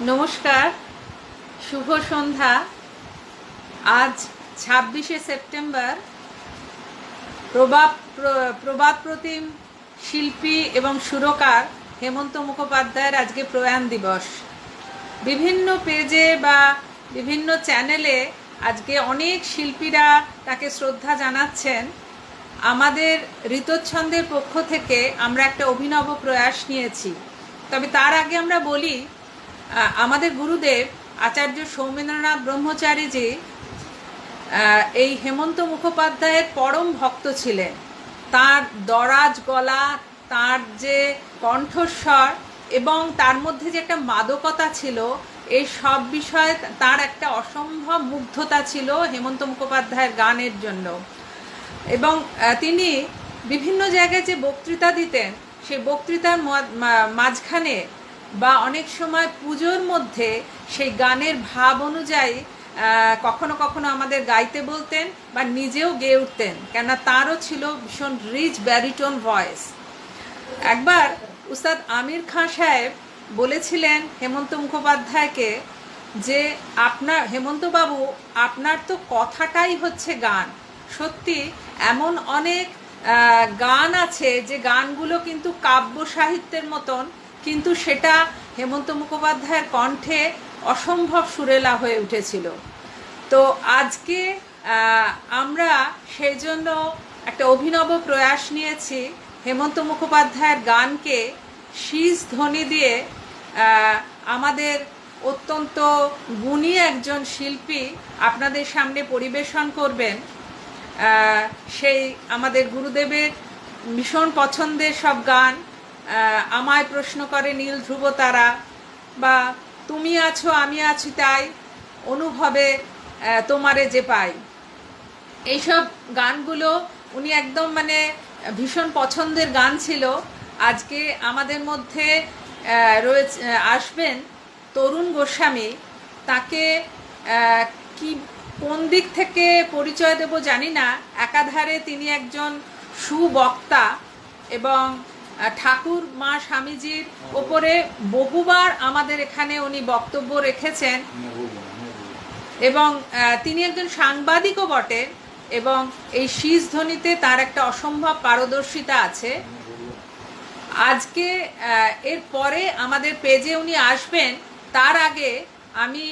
নমস্কার, শুভ সন্ধ্যা। আজ 26শে সেপ্টেম্বর, প্রবাদ প্রতিম শিল্পী এবং সুরকার হেমন্ত মুখোপাধ্যায়ের আজকে প্রয়াণ দিবস। বিভিন্ন পেজে বা বিভিন্ন চ্যানেলে আজকে অনেক শিল্পীরা তাকে শ্রদ্ধা জানাচ্ছেন। আমাদের ঋতচ্ছন্দের পক্ষ থেকে আমরা একটা অভিনব প্রয়াস নিয়েছি। তবে তার আগে আমরা বলি, আমাদের গুরুদেব আচার্য সৌমেন্দ্রনাথ ব্রহ্মচারীজি এই হেমন্ত মুখোপাধ্যায়ের পরম ভক্ত ছিলেন। তার দরাজ গলা, তার যে কণ্ঠস্বর এবং তার মধ্যে যে একটা মাদকতা ছিল, এই সব বিষয়ে তার একটা অসম্ভব মুগ্ধতা ছিল হেমন্ত মুখোপাধ্যায়ের গানের জন্য। এবং তিনি বিভিন্ন জায়গায় যে বক্তৃতা দিতেন, সেই বক্তৃতার মাঝখানে বা অনেক সময় পুজোর মধ্যে সেই গানের ভাব অনুযায়ী কখনো কখনো আমাদের গাইতে বলতেন বা নিজেও গেয়ে উঠতেন, কেননা তারও ছিল ভীষণ রিচ ব্যারিটোন ভয়েস। একবার উস্তাদ আমির খাঁ সাহেব বলেছিলেন হেমন্ত মুখোপাধ্যায়কে যে, হেমন্তবাবু, আপনার তো কথাটাই হচ্ছে গান। সত্যি এমন অনেক গান আছে যে গানগুলো কিন্তু কাব্য সাহিত্যের মতন, কিন্তু সেটা হেমন্ত মুখোপাধ্যায়ের কণ্ঠে অসম্ভব সুরেলা হয়ে উঠেছিল। তো আজকে আমরা সেই জন্য একটা অভিনব প্রয়াস নিয়েছি, হেমন্ত মুখোপাধ্যায়ের গানকে শীষ ধ্বনি দিয়ে আমাদের অত্যন্ত গুণী একজন শিল্পী আপনাদের সামনে পরিবেশন করবেন। সেই আমাদের গুরুদেবের ভীষণ পছন্দের সব গান, আমায় প্রশ্ন করে নীল ধ্রুব তারা, বা তুমি আছো আমি আছি তাই, অনুভবে তোমারে যে পাই, এইসব গানগুলো উনি একদম ভীষণ পছন্দের গান ছিল। আজকে আমাদের মধ্যে রয়েছে, আসবেন তরুণ গোস্বামী। তাকে কোন দিক থেকে পরিচয় দেব জানি না। একাধারে তিনি একজন সুবক্তা এবং ঠাকুর মা স্বামীজির ওপরে বহুবার আমাদের এখানে উনি বক্তব্য রেখেছেন, এবং তিনি একজন সাংবাদিকও বটেন, এবং এই শীষ ধ্বনিতে তার একটা অসম্ভব পারদর্শিতা আছে। আজকে এর পরে আমাদের পেজে উনি আসবেন। তার আগে আমি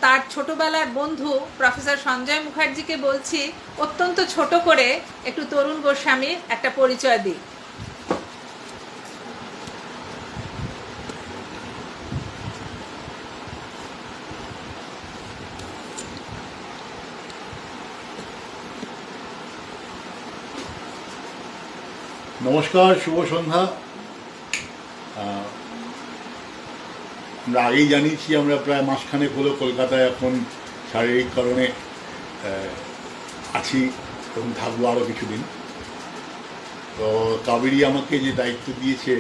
তার ছোটবেলার বন্ধু প্রফেসর সঞ্জয় মুখার্জিকে বলছি অত্যন্ত ছোট করে একটু তরুণ গোস্বামীর একটা পরিচয় দিই। নমস্কার, শুভ সন্ধ্যা। আমরা আগেই জানিয়েছি আমরা প্রায় মাসখানেক হলো কলকাতায় এখন শারীরিক কারণে আছি এবং থাকবো আরও কিছুদিন। তো কাবেরী আমাকে যে দায়িত্ব দিয়েছে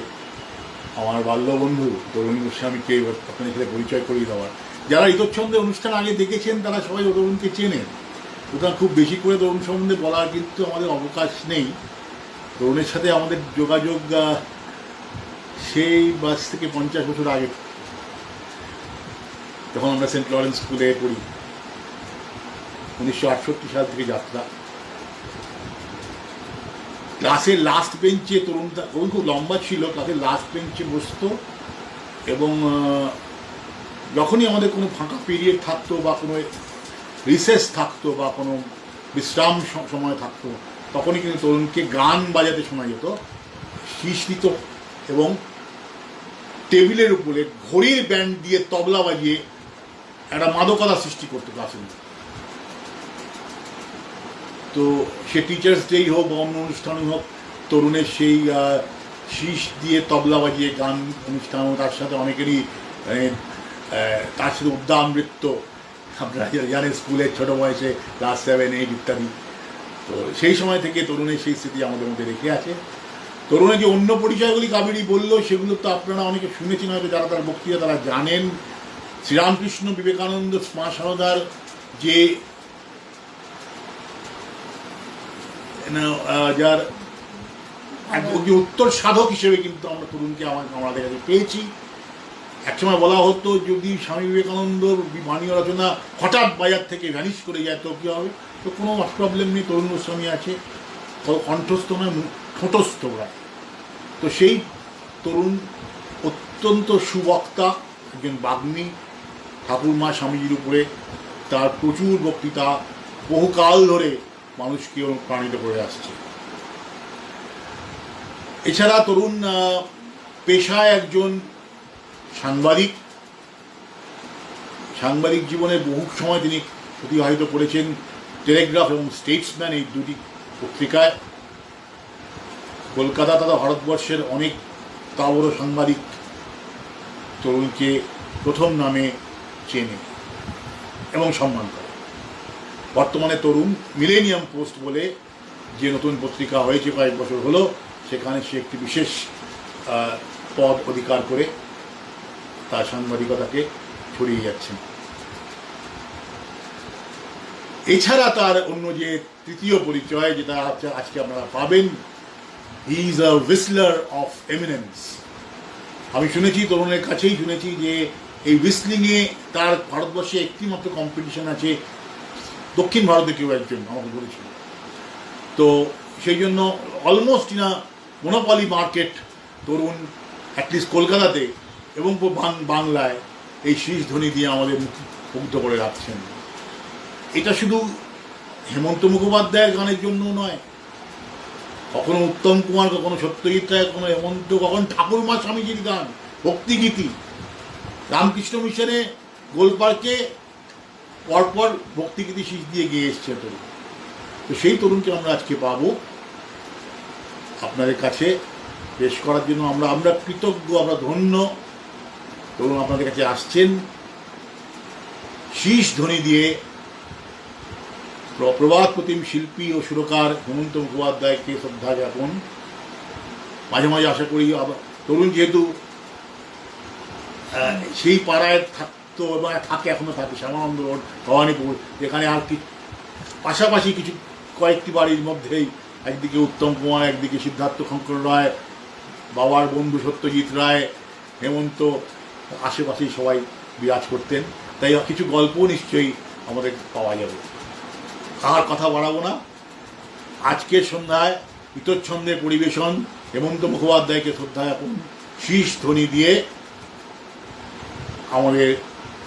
আমার বাল্যবন্ধু তরুণ গোস্বামীকে আপনাদের সাথে পরিচয় করিয়ে দেওয়ার। যারা ইতচ্ছন্দে অনুষ্ঠান আগে দেখেছেন তারা সবাই তরুণকে চেনেন, সুতরাং খুব বেশি করে তরুণ সম্বন্ধে বলার কিন্তু আমাদের অবকাশ নেই। তরুণের সাথে আমাদের যোগাযোগ সেই 22 থেকে 50 বছর আগে, যখন আমরা সেন্ট লরেন্স স্কুলে পড়ি। 1968 সাল থেকে যাত্রা। ক্লাসের লাস্ট বেঞ্চে তরুণ খুব লম্বা ছিল, ক্লাসের লাস্ট বেঞ্চে বসতো, এবং যখনই আমাদের কোনো ফাঁকা পিরিয়ড থাকতো বা কোনো রিসেস থাকতো বা কোনো বিশ্রাম সময় থাকতো, তখনই কিন্তু তরুণকে গান বাজাতে শোনা যেত। শীষ দিত এবং টেবিলের উপরে ঘড়ির ব্যান্ড দিয়ে তবলা বাজিয়ে একটা মাদকতা সৃষ্টি করতো ক্লাসের মধ্যে। তো সে টিচার্স ডেই হোক বা অন্য অনুষ্ঠানই হোক, তরুণের সেই শীষ দিয়ে তবলা বাজিয়ে গান অনুষ্ঠান, তার সাথে অনেকেরই তার সাথে উদ্যান নৃত্য, আপনারা জানেন স্কুলের ছোটো বয়সে ক্লাস 7, 8 ইত্যাদি। তো সেই সময় থেকে তরুণের সেই স্মৃতি আমাদের মধ্যে রেখে আছে। তরুণের যে অন্য পরিচয়গুলি কাবেরী বললো, সেগুলো তো আপনারা অনেকে শুনেছেন হয়তো, যারা তার বক্তৃতা তারা জানেন। শ্রীরামকৃষ্ণ বিবেকানন্দ শ্মশানদার যে যার উত্তর সাধক হিসেবে কিন্তু আমরা তরুণকে আমাদের কাছে পেয়েছি। একসময় বলা হতো যদি স্বামী বিবেকানন্দর বাণী রচনা হঠাৎ বাজার থেকে ভ্যানিশ করে যায় তো কী হবে, তো কোনো প্রবলেম নেই, তরুণ গোস্বামী আছে, কণ্ঠস্থ নয় ঠোঁটস্থ প্রায়। তো সেই তরুণ অত্যন্ত সুবক্তা, একজন বাগ্মী, ঠাকুরমা স্বামীজির উপরে তার প্রচুর বক্তৃতা বহুকাল ধরে মানুষকে অনুপ্রাণিত করে আসছে। এছাড়া তরুণ পেশায় একজন সাংবাদিক, সাংবাদিক জীবনে বহু সময় তিনি অতিবাহিত করেছেন টেলিগ্রাফ এবং স্টেটসম্যান এই দুটি পত্রিকায়। কলকাতা তথা ভারতবর্ষের অনেক বড় সাংবাদিক তরুণকে প্রথম নামে চেনে এবং সম্মান করে। বর্তমানে তরুণ মিলেনিয়াম পোস্ট বলে যে নতুন পত্রিকা হয়েছে কয়েক বছর হলো, সেখানে সে একটি বিশেষ পদ অধিকার করে তার সাংবাদিকতাকে ছড়িয়ে যাচ্ছেন। এছাড়া তার অন্য যে তৃতীয় পরিচয় যেটা আজকে আপনারা পাবেন, he is a Whistler of eminence. আমি শুনেছি, তরুণের কাছেই শুনেছি যে এই হুইসলিংয়ে তার ভারতবর্ষে একটি মাত্র কম্পিটিশন আছে, দক্ষিণ ভারতে কেউ একজন আমাকে বলেছিল। তো সেই জন্য almost in a monopoly market Tarun at least কলকাতাতে এবং বাংলায় এই শীষ ধ্বনি দিয়ে আমাদের মুগ্ধ করে রাখছেন। এটা শুধু হেমন্ত মুখোপাধ্যায়ের গানের জন্য নয়, কখনো উত্তম কুমার, কখনো সত্যজিৎ রায়, কখনো হেমন্ত, কখনো ঠাকুরমা স্বামীজির গান, ভক্তিগীতি। রামকৃষ্ণ মিশনে গোলপার্কে পরপর ভক্তিগীতি শীষ দিয়ে গিয়ে এসছে তরুণ। তো সেই তরুণকে আমরা আজকে পাবো আপনাদের কাছে পেশ করার জন্য। আমরা কৃতজ্ঞ, আমরা ধন্য। তরুণ আপনাদের কাছে আসছেন শীষ ধ্বনি দিয়ে প্রবাদ প্রতিম শিল্পী ও সুরকার হেমন্ত মুখোপাধ্যায়কে শ্রদ্ধা জ্ঞাপন। মাঝে মাঝে আশা করি তরুণ যেহেতু সেই পাড়ায় থাকতো এবং থাকে, এখনো থাকে, শ্যামানন্দ রোড, ভবানীপুর, যেখানে আর কি পাশাপাশি কিছু কয়েকটি বাড়ির মধ্যেই একদিকে উত্তম কুমার, একদিকে সিদ্ধার্থ শঙ্কর রায়, বাবার বন্ধু সত্যজিৎ রায়, হেমন্ত, আশেপাশেই সবাই বিরাজ করতেন। তাই কিছু গল্প নিশ্চয়ই আমাদের পাওয়া যাবে। আর কথা বাড়াবো না। আজকের সন্ধ্যায় ইতচ্ছন্দের পরিবেশন হেমন্ত মুখোপাধ্যায়কে শ্রদ্ধা জ্ঞাপন শীষ ধ্বনি দিয়ে আমাদের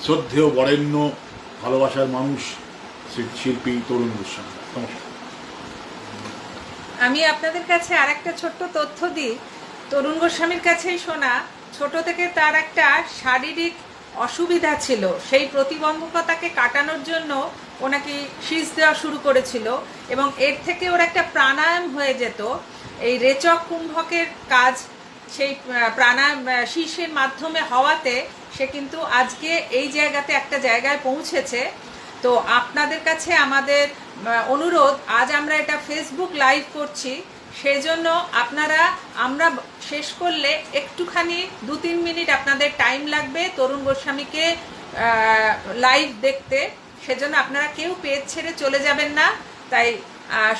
শ্রদ্ধেয় বরেণ্য ভালোবাসার মানুষ শিল্পী তরুণ গোস্বামী। নমস্কার। আমি আপনাদের কাছে আর একটা ছোট্ট তথ্য দিই। তরুণ গোস্বামীর কাছেই শোনা, ছোট থেকে তার একটা শারীরিক অসুবিধা ছিল, সেই প্রতিবন্ধকতাকে কাটানোর জন্য ওনাকে শীষ দেওয়া শুরু করেছিল এবং এর থেকে ওর একটা প্রাণায়াম হয়ে যেত। এই রেচক কুম্ভকের কাজ সেই প্রাণায়াম শীষের মাধ্যমে হওয়াতে সে কিন্তু আজকে এই জায়গাতে একটা জায়গায় পৌঁছেছে। তো আপনাদের কাছে আমাদের অনুরোধ, আজ আমরা এটা ফেসবুক লাইভ করছি, সেই জন্য আপনারা, আমরা শেষ করলে একটুখানি 2-3 মিনিট আপনাদের টাইম লাগবে তরুণ গোস্বামীকে লাইভ দেখতে। সেজন্য আপনারা কেউ পেজ ছেড়ে চলে যাবেন না। তাই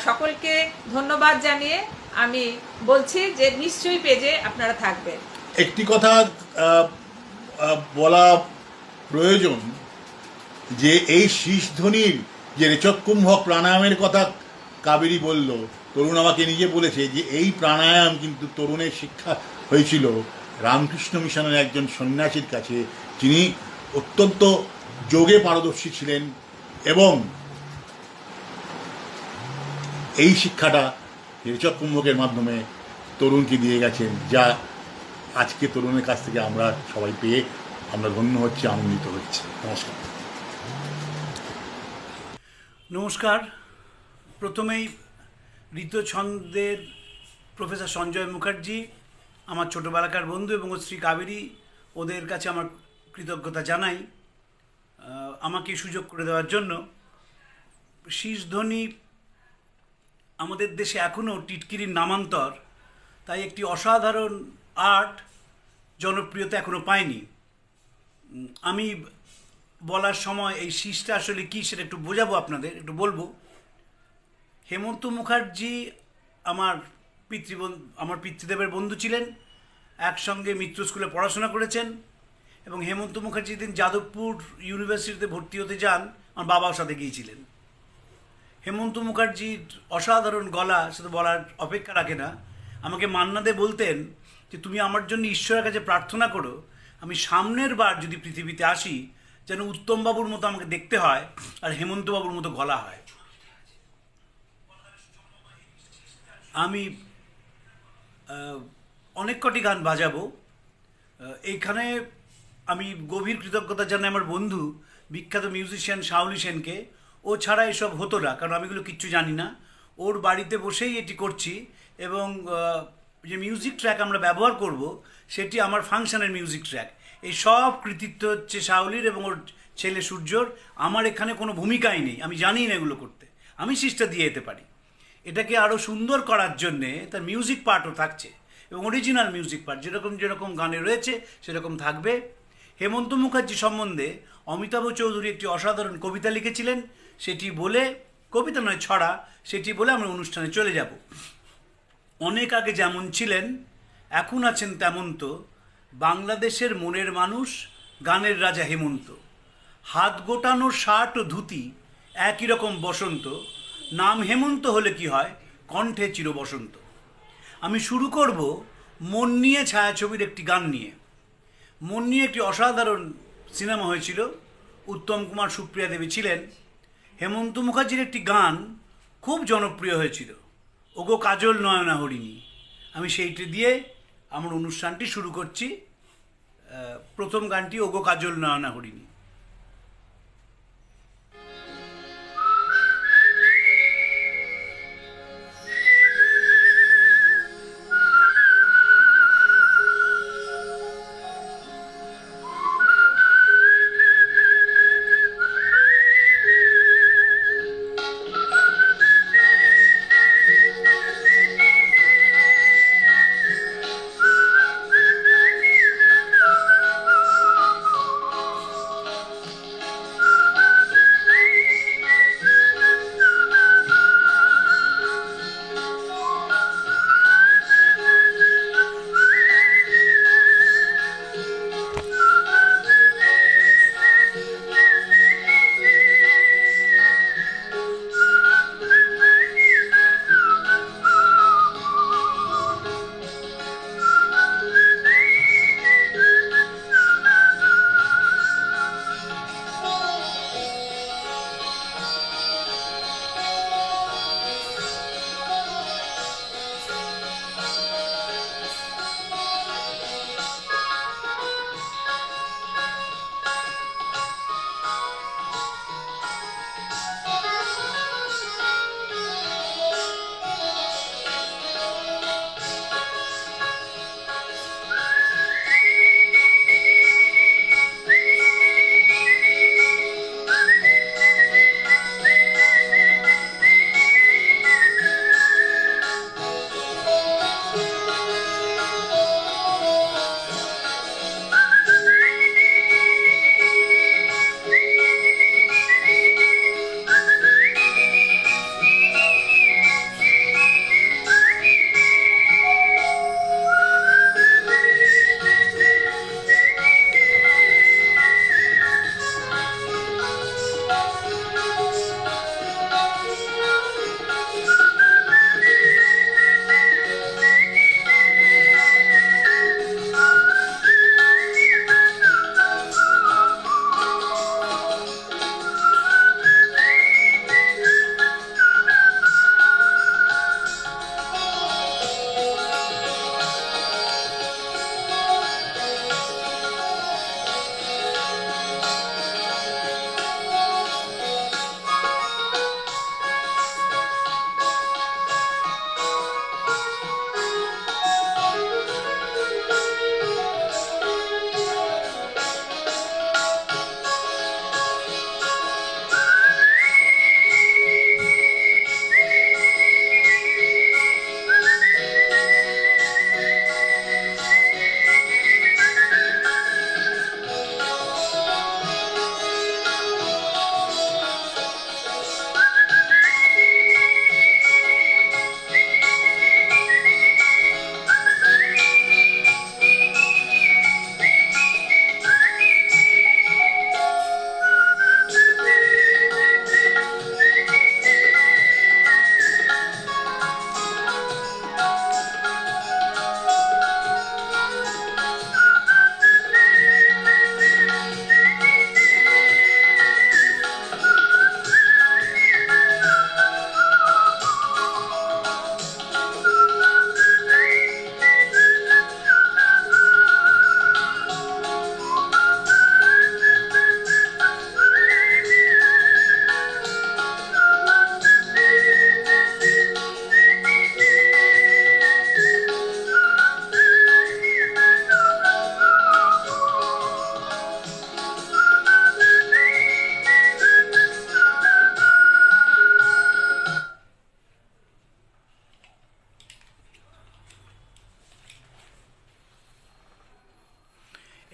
সকলকে ধন্যবাদ জানিয়ে আমি বলছি যে নিশ্চয়ই পেজে আপনারা থাকবেন। একটি কথা বলা প্রয়োজন যে এই শীষ ধ্বনির যে রেচক কুম্ভক প্রাণায়ামের কথা কাবেরী বলল, তরুণ আমাকে নিজে বলেছে যে এই প্রাণায়াম কিন্তু তরুণের শিক্ষা হয়েছিল রামকৃষ্ণ মিশনের একজন সন্ন্যাসীর কাছে, যিনি অত্যন্ত যোগে পারদর্শী ছিলেন এবং এই শিক্ষাটা রেচক কুম্ভকের মাধ্যমে তরুণকে দিয়ে গেছেন, যা আজকে তরুণের কাছ থেকে আমরা সবাই পেয়ে আমরা ধন্য হচ্ছে, আনন্দিত হচ্ছে। নমস্কার। নমস্কার। প্রথমেই ঋতুছন্দের প্রফেসর সঞ্জয় মুখার্জি, আমার ছোটোবেলাকার বন্ধু, এবং শ্রী কাবেরী, ওদের কাছে আমার কৃতজ্ঞতা জানাই আমাকে সুযোগ করে দেওয়ার জন্য। শীষধ্বনি আমাদের দেশে এখনও টিটকিরির নামান্তর, তাই একটি অসাধারণ আর্ট জনপ্রিয়তা এখনও পায়নি। আমি বলার সময় এই শীষটা আসলে কী সেটা একটু বোঝাবো আপনাদের, একটু বলবো। হেমন্ত মুখার্জি আমার পিতৃদেবের বন্ধু ছিলেন, একসঙ্গে মিত্র স্কুলে পড়াশোনা করেছেন এবং হেমন্ত মুখার্জি দিন যাদবপুর ইউনিভার্সিটিতে ভর্তি হতে যান, আমার বাবার সাথে গিয়েছিলেন। হেমন্ত মুখার্জির অসাধারণ গলা শুধু বলার অপেক্ষা রাখে না। আমাকে মান্না দে বলতেন যে তুমি আমার জন্য ঈশ্বরের কাছে প্রার্থনা করো আমি সামনের বার যদি পৃথিবীতে আসি যেন উত্তমবাবুর মতো আমাকে দেখতে হয় আর হেমন্তবাবুর মতো গলা হয়। আমি অনেক কটি গান বাজাবো। এইখানে আমি গভীর কৃতজ্ঞতা জানাই আমার বন্ধু বিখ্যাত মিউজিশিয়ান শাওলি সেনকে। ও ছাড়া এসব হতো না, কারণ আমি এগুলো কিচ্ছু জানি না। ওর বাড়িতে বসেই এটি করছি এবং যে মিউজিক ট্র্যাক আমরা ব্যবহার করব সেটি আমার ফাংশনের মিউজিক ট্র্যাক। এই সব কৃতিত্ব হচ্ছে শাওলির এবং ওর ছেলে সূর্যর। আমার এখানে কোনো ভূমিকাই নেই, আমি জানি না এগুলো করতে, আমি সিস্টা দিয়ে যেতে পারি। এটাকে আরও সুন্দর করার জন্যে তার মিউজিক পার্টও থাকছে এবং অরিজিনাল মিউজিক পার্ট যেরকম যেরকম গানে রয়েছে সেরকম থাকবে। হেমন্ত মুখার্জি সম্বন্ধে অমিতাভ চৌধুরী একটি অসাধারণ কবিতা লিখেছিলেন, সেটি বলে, কবিতা নয় ছড়া, সেটি বলে আমরা অনুষ্ঠানে চলে যাব। অনেক আগে যেমন ছিলেন এখন আছেন তেমন তো, বাংলাদেশের মনের মানুষ গানের রাজা হেমন্ত। হাত গোটানো শার্ট ও ধুতি একই রকম বসন্ত, নাম হেমন্ত হলে কি হয় কণ্ঠে চির বসন্ত। আমি শুরু করব মন নিয়ে ছায়াছবির একটি গান নিয়ে। মন নিয়ে একটি অসাধারণ সিনেমা হয়েছিল, উত্তম কুমার সুপ্রিয়া দেবী ছিলেন। হেমন্ত মুখার্জির একটি গান খুব জনপ্রিয় হয়েছিল, ওগো কাজল নয়না হরিণী। আমি সেইটি দিয়ে আমার অনুষ্ঠানটি শুরু করছি। প্রথম গানটি ওগো কাজল নয়না হরিণী।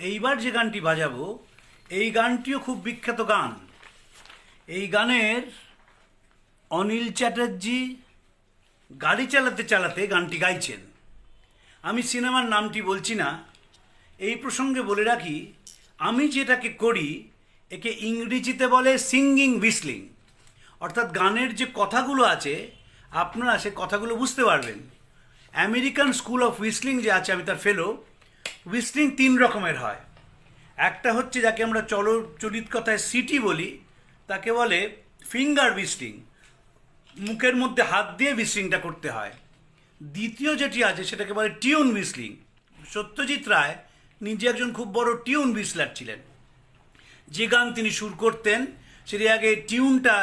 এইবার যে গানটি বাজাবো এই গানটিও খুব বিখ্যাত গান। এই গানের অনিল চ্যাটার্জি গাড়ি চালাতে চালাতে গানটি গাইছেন। আমি সিনেমার নামটি বলছি না। এই প্রসঙ্গে বলে রাখি, আমি যেটাকে করি একে ইংরেজিতে বলে সিঙ্গিং হুইসলিং, অর্থাৎ গানের যে কথাগুলো আছে আপনারা সে কথাগুলো বুঝতে পারবেন। আমেরিকান স্কুল অফ হুইসলিং যে আছে, আমি তার ফেলো। হুইসলিং 3 রকমের হয়। একটা হচ্ছে যাকে আমরা চলিত কথায় সিটি বলি, তাকে বলে ফিঙ্গার হুইসলিং, মুখের মধ্যে হাত দিয়ে হুইসলিংটা করতে হয়। দ্বিতীয় যেটি আছে সেটাকে বলে টিউন হুইসলিং। সত্যজিৎ রায় নিজে একজন খুব বড় টিউন হুইসলার ছিলেন। যে গান তিনি সুর করতেন সেটি আগে টিউনটা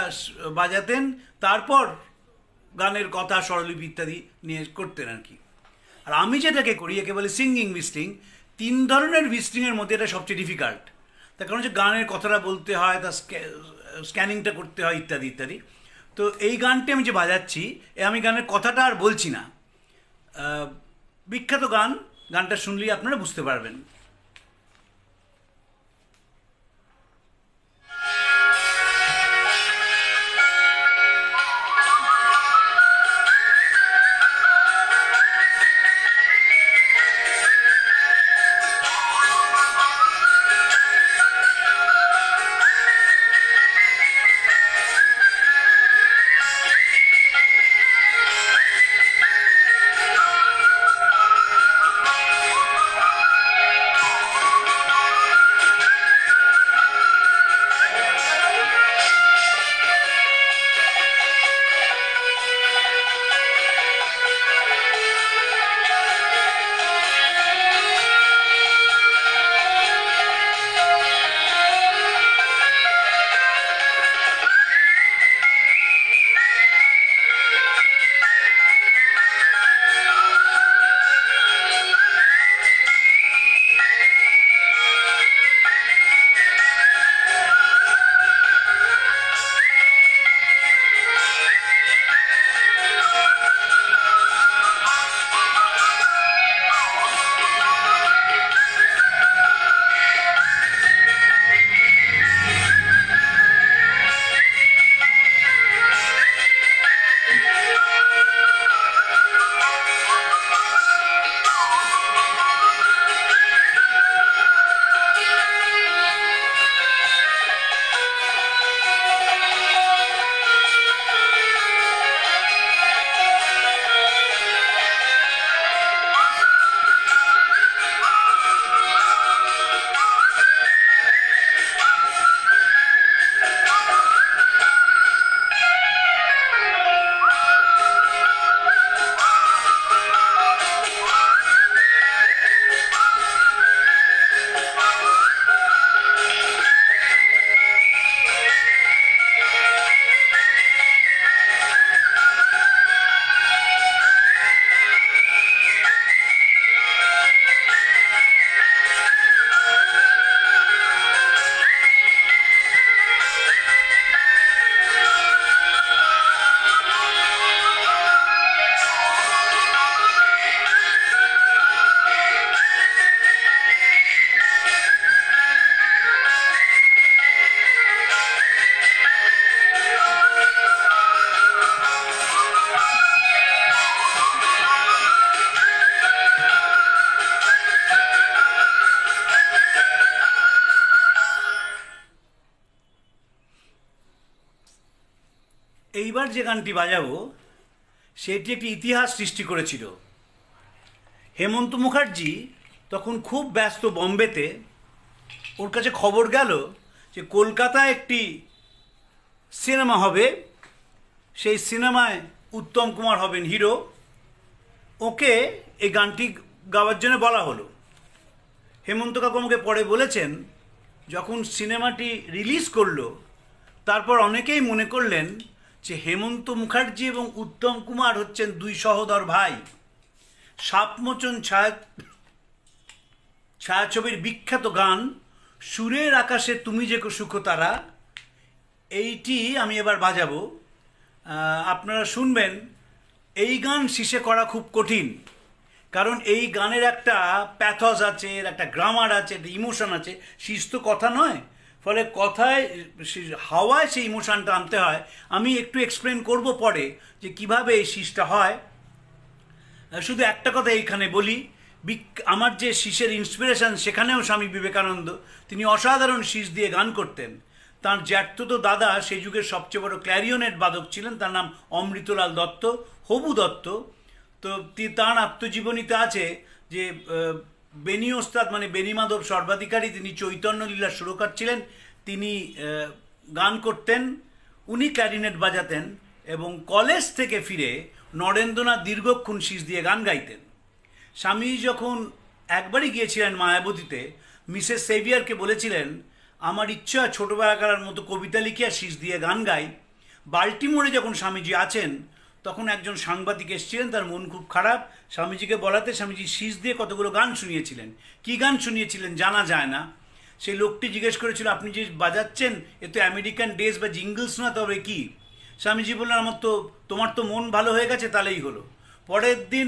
বাজাতেন, তারপর গানের কথা স্বরলিপি ইত্যাদি নিয়ে করতেন আর কি। আর আমি যেটাকে করি একে বলে সিঙ্গিং হুইসলিং। 3 ধরনের হুইসলিংয়ের মধ্যে এটা সবচেয়ে ডিফিকাল্ট, তার কারণ হচ্ছে গানের কথাটা বলতে হয়, তার স্ক্যানিংটা করতে হয় ইত্যাদি ইত্যাদি। তো এই গানটি আমি যে বাজাচ্ছি আমি গানের কথাটা আর বলছি না। বিখ্যাত গান, গানটা শুনলেই আপনারা বুঝতে পারবেন। এইবার যে গানটি বাজাবো সেটি একটি ইতিহাস সৃষ্টি করেছিল। হেমন্ত মুখার্জি তখন খুব ব্যস্ত বম্বেতে। ওর কাছে খবর গেল যে কলকাতায় একটি সিনেমা হবে, সেই সিনেমায় উত্তম কুমার হবেন হিরো। ওকে এই গানটি গাওয়ার জন্য বলা হলো। হেমন্ত কাকু আমাকে পরে বলেছেন, যখন সিনেমাটি রিলিজ করলো তারপর অনেকেই মনে করলেন যে হেমন্ত মুখার্জি এবং উত্তম কুমার হচ্ছেন 2 সহোদর ভাই। সাপমোচন ছায়াছবির বিখ্যাত গান সুরের আকাশে তুমি যে সুখ তারা, এইটি আমি এবার বাজাবো, আপনারা শুনবেন। এই গান শিশে করা খুব কঠিন, কারণ এই গানের একটা প্যাথস আছে, এর একটা গ্রামার আছে, একটা ইমোশন আছে। শীষ তো কথা নয়, ফলে কথায় হাওয়ায় সেই ইমোশনটা আনতে হয়। আমি একটু এক্সপ্লেন করব পরে যে কিভাবে এই শীষটা হয়। শুধু একটা কথা এইখানে বলি, আমার যে শীষের ইন্সপিরেশন, সেখানেও স্বামী বিবেকানন্দ। তিনি অসাধারণ শীষ দিয়ে গান করতেন। তার জ্যাঠতো দাদা সেই যুগের সবচেয়ে বড় ক্ল্যারিওনেট বাদক ছিলেন, তার নাম অমৃতলাল দত্ত, হবু দত্ত। তো তাঁর আত্মজীবনীতে আছে যে বেনি ওস্তাদ মানে বেনি মাধব সর্বাধিকারী, তিনি চৈতন্য লীলার সুরকার ছিলেন, তিনি গান করতেন, উনি ক্ল্যারিনেট বাজাতেন এবং কলেজ থেকে ফিরে নরেন্দ্রনাথ দীর্ঘক্ষণ শীষ দিয়ে গান গাইতেন। স্বামী যখন একবারই গিয়েছিলেন মায়াবতীতে, মিসেস সেভিয়ারকে বলেছিলেন, আমার ইচ্ছা ছোটোবেলাকার মতো কবিতা লিখে আর শীষ দিয়ে গান গাই। বাল্টিমোরে যখন স্বামীজি আছেন, তখন একজন সাংবাদিক এসেছিলেন, তার মন খুব খারাপ। স্বামীজিকে বলাতে স্বামীজি শীষ দিয়ে কতগুলো গান শুনিয়েছিলেন। কী গান শুনিয়েছিলেন জানা যায় না। সেই লোকটি জিজ্ঞেস করেছিল, আপনি যে বাজাচ্ছেন এ তো আমেরিকান ডেজ বা জিঙ্গলস না, তবে কি? স্বামীজি বললেন, তোমার তো মন ভালো হয়ে গেছে, তাহলেই হলো। পরের দিন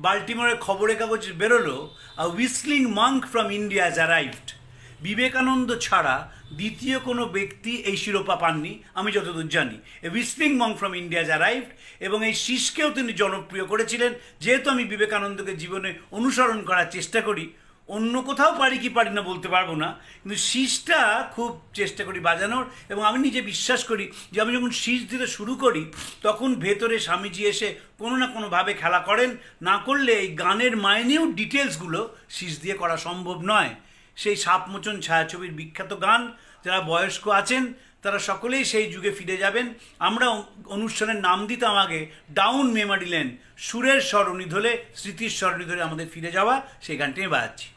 বাল্টিমোরের খবরের কাগজ বেরোলো, a whistling monk from India has arrived. Vivekananda ছাড়া দ্বিতীয় কোনো ব্যক্তি এই শিরোপা পাননি আমি যতদূর জানি। A whistling monk from India has arrived. এবং এই শীষকেও তিনি জনপ্রিয় করেছিলেন। যেহেতু আমি বিবেকানন্দকে জীবনে অনুসরণ করার চেষ্টা করি, অন্য কোথাও পারি কি পারি না বলতে পারবো না, কিন্তু শীষটা খুব চেষ্টা করি বাজানোর। এবং আমি নিজে বিশ্বাস করি যে আমি যখন শীষ দিতে শুরু করি, তখন ভেতরে স্বামীজি এসে কোনো না কোনোভাবে খেলা করেন। না করলে এই গানের মাইনিউট ডিটেলসগুলো শীষ দিয়ে করা সম্ভব নয়। সেই সাপমোচন ছায়াছবির বিখ্যাত গান, যারা বয়স্ক আছেন তারা সকলেই সেই যুগে ফিরে যাবেন। আমরা অনুষ্ঠানের নাম দিতাম আগে ডাউন মেমারি লেন, সুরের স্মরণী ধরে, স্মৃতির স্মরণী ধরে আমাদের ফিরে যাওয়া, সেই গানটি আমি বাজাচ্ছি।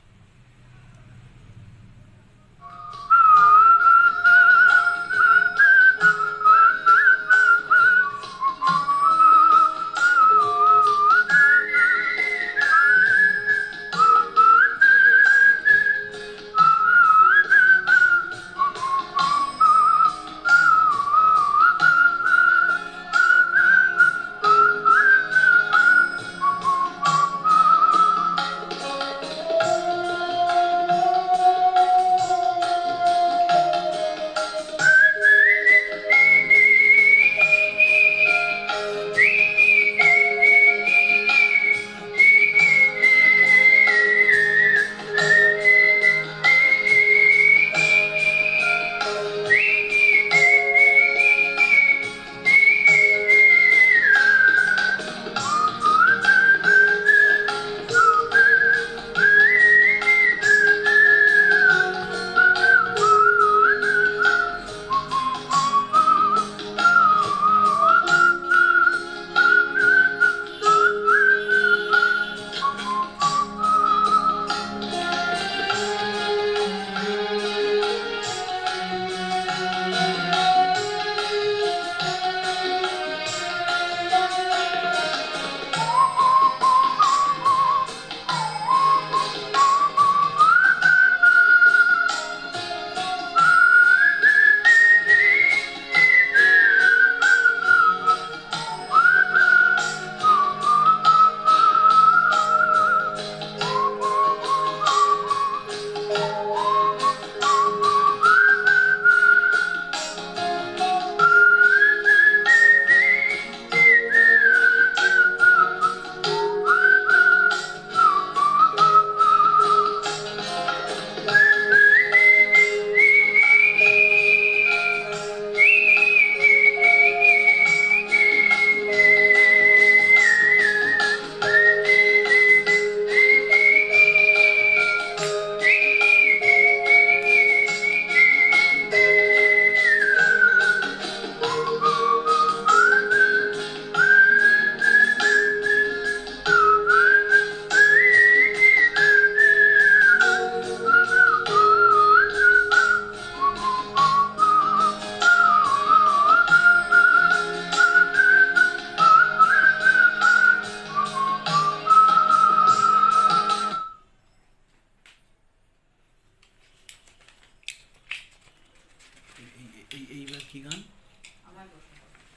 এইবার কি গান?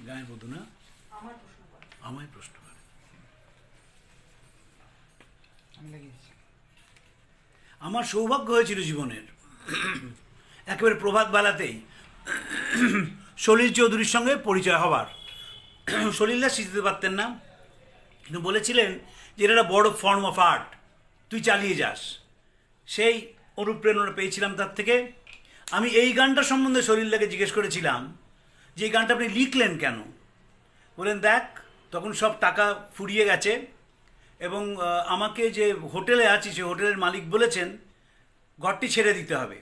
গায়ের বধূ না, আমায় প্রশ্ন করে। আমার সৌভাগ্য হয়েছিল জীবনের একেবারে প্রভাত বেলাতেই সলিল চৌধুরীর সঙ্গে পরিচয় হবার। সলিলদা শিখতে পারতেন না, কিন্তু বলেছিলেন যে এটা একটা বড় ফর্ম অফ আর্ট, তুই চালিয়ে যাস। সেই অনুপ্রেরণা পেয়েছিলাম তার থেকে। আমি এই গানটা সম্বন্ধে সলিলদাকে জিজ্ঞেস করেছিলাম যে এই গানটা আপনি লিখলেন কেন। বলেন, দেখ তখন সব টাকা ফুরিয়ে গেছে এবং আমাকে যে হোটেলে আছি সে হোটেলের মালিক বলেছেন ঘরটি ছেড়ে দিতে হবে।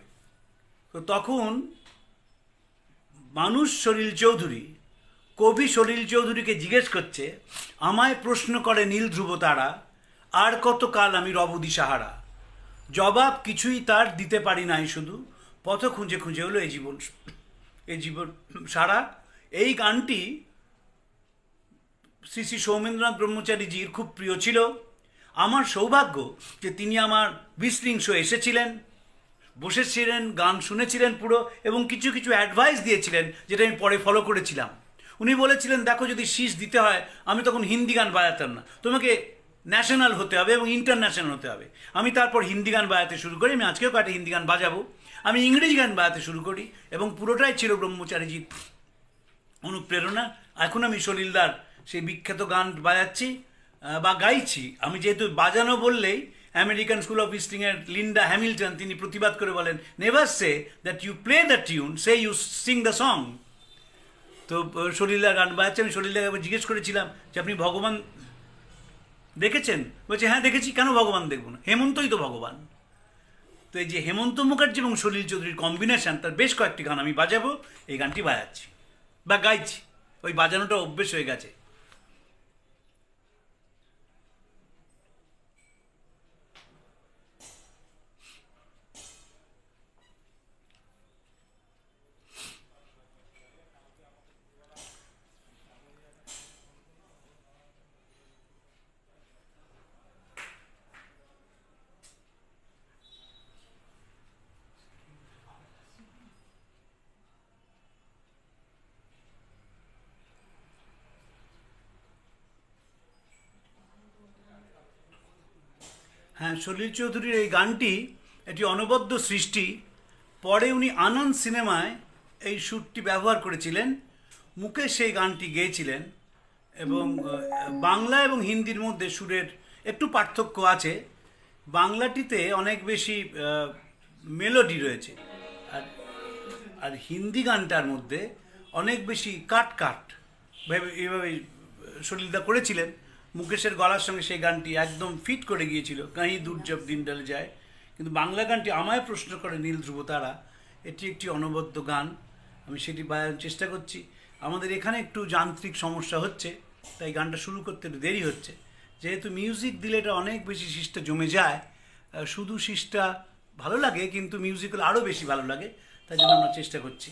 তো তখন মানুষ সলিল চৌধুরী, কবি সলিল চৌধুরীকে জিজ্ঞেস করছে, আমায় প্রশ্ন করে নীল ধ্রুব তারা, আর কত কাল আমি রব দিশাহারা। জবাব কিছুই তার দিতে পারি নাই, শুধু পথ খুঁজে খুঁজে হলো এই জীবন সারা। এই গানটি শ্রী শ্রী সৌমেন্দ্রনাথ ব্রহ্মচারীজির খুব প্রিয় ছিল। আমার সৌভাগ্য যে তিনি আমার ভিজিটিং শো এসেছিলেন, বসেছিলেন, গান শুনেছিলেন পুরো, এবং কিছু কিছু অ্যাডভাইস দিয়েছিলেন যেটা আমি পরে ফলো করেছিলাম। উনি বলেছিলেন, দেখো যদি শীষ দিতে হয়, আমি তখন হিন্দি গান বাজাতাম না, তোমাকে ন্যাশনাল হতে হবে এবং ইন্টারন্যাশনাল হতে হবে। আমি তারপর হিন্দি গান বাজাতে শুরু করি, আমি আজকেও কয়েকটা হিন্দি গান বাজাবো। আমি ইংরেজি গান বাজাতে শুরু করি এবং পুরোটাই ছিল ব্রহ্মচারীজির অনুপ্রেরণা। এখন আমি সলিলদার সেই বিখ্যাত গান বাজাচ্ছি বা গাইছি। আমি যেহেতু বাজানো বললেই আমেরিকান স্কুল অফ ভিজিটিংয়ের লিন্ডা হ্যামিল্টন তিনি প্রতিবাদ করে বলেন, never say that you play the tune, say you sing the song. তো সলিলদার গান বাজাচ্ছে। আমি সলিলদাকে জিজ্ঞেস করেছিলাম যে আপনি ভগবান দেখেছেন? বলছে, হ্যাঁ দেখেছি, কেন ভগবান দেখব না, হেমন্তই তো ভগবান। তো এই যে হেমন্ত মুখার্জি এবং সলিল চৌধুরীর কম্বিনেশন, তার বেশ কয়েকটি গান আমি বাজাবো। এই গানটি বাজাচ্ছি বা গাইছি, ওই বাজানোটা অভ্যেস হয়ে গেছে। হ্যাঁ, সলিল চৌধুরীর এই গানটি একটি অনবদ্য সৃষ্টি। পরে উনি আনন্দ সিনেমায় এই সুরটি ব্যবহার করেছিলেন। মুকেশ সেই গানটি গেয়েছিলেন এবং বাংলা এবং হিন্দির মধ্যে সুরের একটু পার্থক্য আছে। বাংলাটিতে অনেক বেশি মেলোডি রয়েছে, আর আর হিন্দি গানটার মধ্যে অনেক বেশি কাট এইভাবে সলিলদা করেছিলেন। মুকেশের গলার সঙ্গে সেই গানটি একদম ফিট করে গিয়েছিল, কাহি দূর জব দিন ডালে যায়। কিন্তু বাংলা গানটি আমায় প্রশ্ন করে নীল ধ্রুব তারা, এটি একটি অনবদ্য গান, আমি সেটি বাজানোর চেষ্টা করছি। আমাদের এখানে একটু যান্ত্রিক সমস্যা হচ্ছে, তাই গানটা শুরু করতে একটু দেরি হচ্ছে। যেহেতু মিউজিক দিলে এটা অনেক বেশি শীষটা জমে যায়, শুধু শীষটা ভালো লাগে কিন্তু মিউজিক হলে আরও বেশি ভালো লাগে, তাই জন্য আমরা চেষ্টা করছি।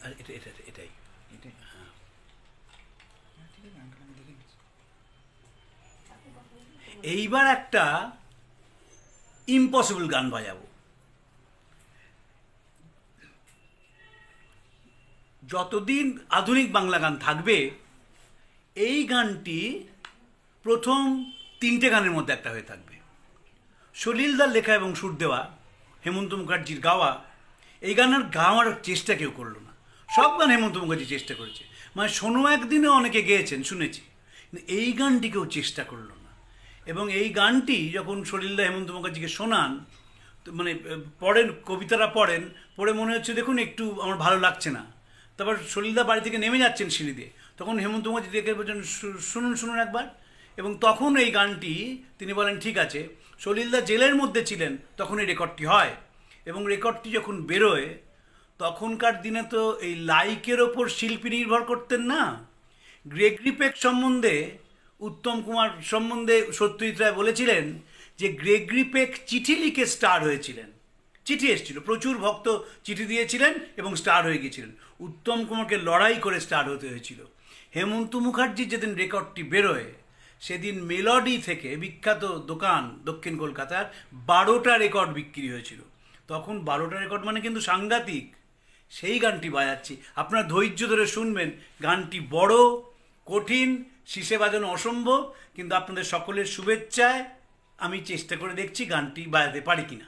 আর এটাই এইবার একটা ইম্পসিবল গান বাজাবো। যতদিন আধুনিক বাংলা গান থাকবে এই গানটি প্রথম 3টে গানের মধ্যে একটা হয়ে থাকবে। সলিলদার লেখা এবং সুর দেওয়া, হেমন্ত মুখার্জির গাওয়া। এই গানের গাওয়ার চেষ্টা কেউ করলো না, সব গান হেমন্ত মুখার্জি চেষ্টা করেছে। মানে শোনো একদিনে অনেকে গেয়েছেন, শুনেছি, কিন্তু এই গানটি কেউ চেষ্টা করলো না। এবং এই গানটি যখন সলিলদা হেমন্ত মুখার্জিকে শোনান, তো মানে পড়েন, কবিতাটা পড়েন, পড়ে মনে হচ্ছে দেখুন একটু আমার ভালো লাগছে না। তারপর সলিলদা বাড়ি থেকে নেমে যাচ্ছেন সিঁড়ি দিয়ে, তখন হেমন্ত মুখার্জি দেখে বলছেন শুনুন শুনুন একবার। এবং তখন এই গানটি তিনি বলেন ঠিক আছে। সলিলদা জেলের মধ্যে ছিলেন তখন এই রেকর্ডটি হয়, এবং রেকর্ডটি যখন বেরোয় তখনকার দিনে তো এই লাইকের ওপর শিল্পী নির্ভর করতেন না। গ্রেগরি পেক সম্বন্ধে, উত্তম কুমার সম্বন্ধে সত্যজিৎ রায় বলেছিলেন যে গ্রেগরি পেক চিঠি লিখে স্টার হয়েছিলেন। চিঠি এসেছিল, প্রচুর ভক্ত চিঠি দিয়েছিলেন এবং স্টার হয়ে গিয়েছিলেন। উত্তম কুমারকে লড়াই করে স্টার হতে হয়েছিল। হেমন্ত মুখার্জির যেদিন রেকর্ডটি বেরোয় সেদিন মেলোডি থেকে, বিখ্যাত দোকান দক্ষিণ কলকাতার, 12টা রেকর্ড বিক্রি হয়েছিল। তখন 12টা রেকর্ড মানে কিন্তু সাংঘাতিক। সেই গানটি বাজাচ্ছি, আপনারা ধৈর্য ধরে শুনবেন। গানটি বড়, কঠিন, শিশে বাজানো অসম্ভব, কিন্তু আপনাদের সকলের শুভেচ্ছায় আমি চেষ্টা করে দেখছি গানটি বাজাতে পারি কিনা।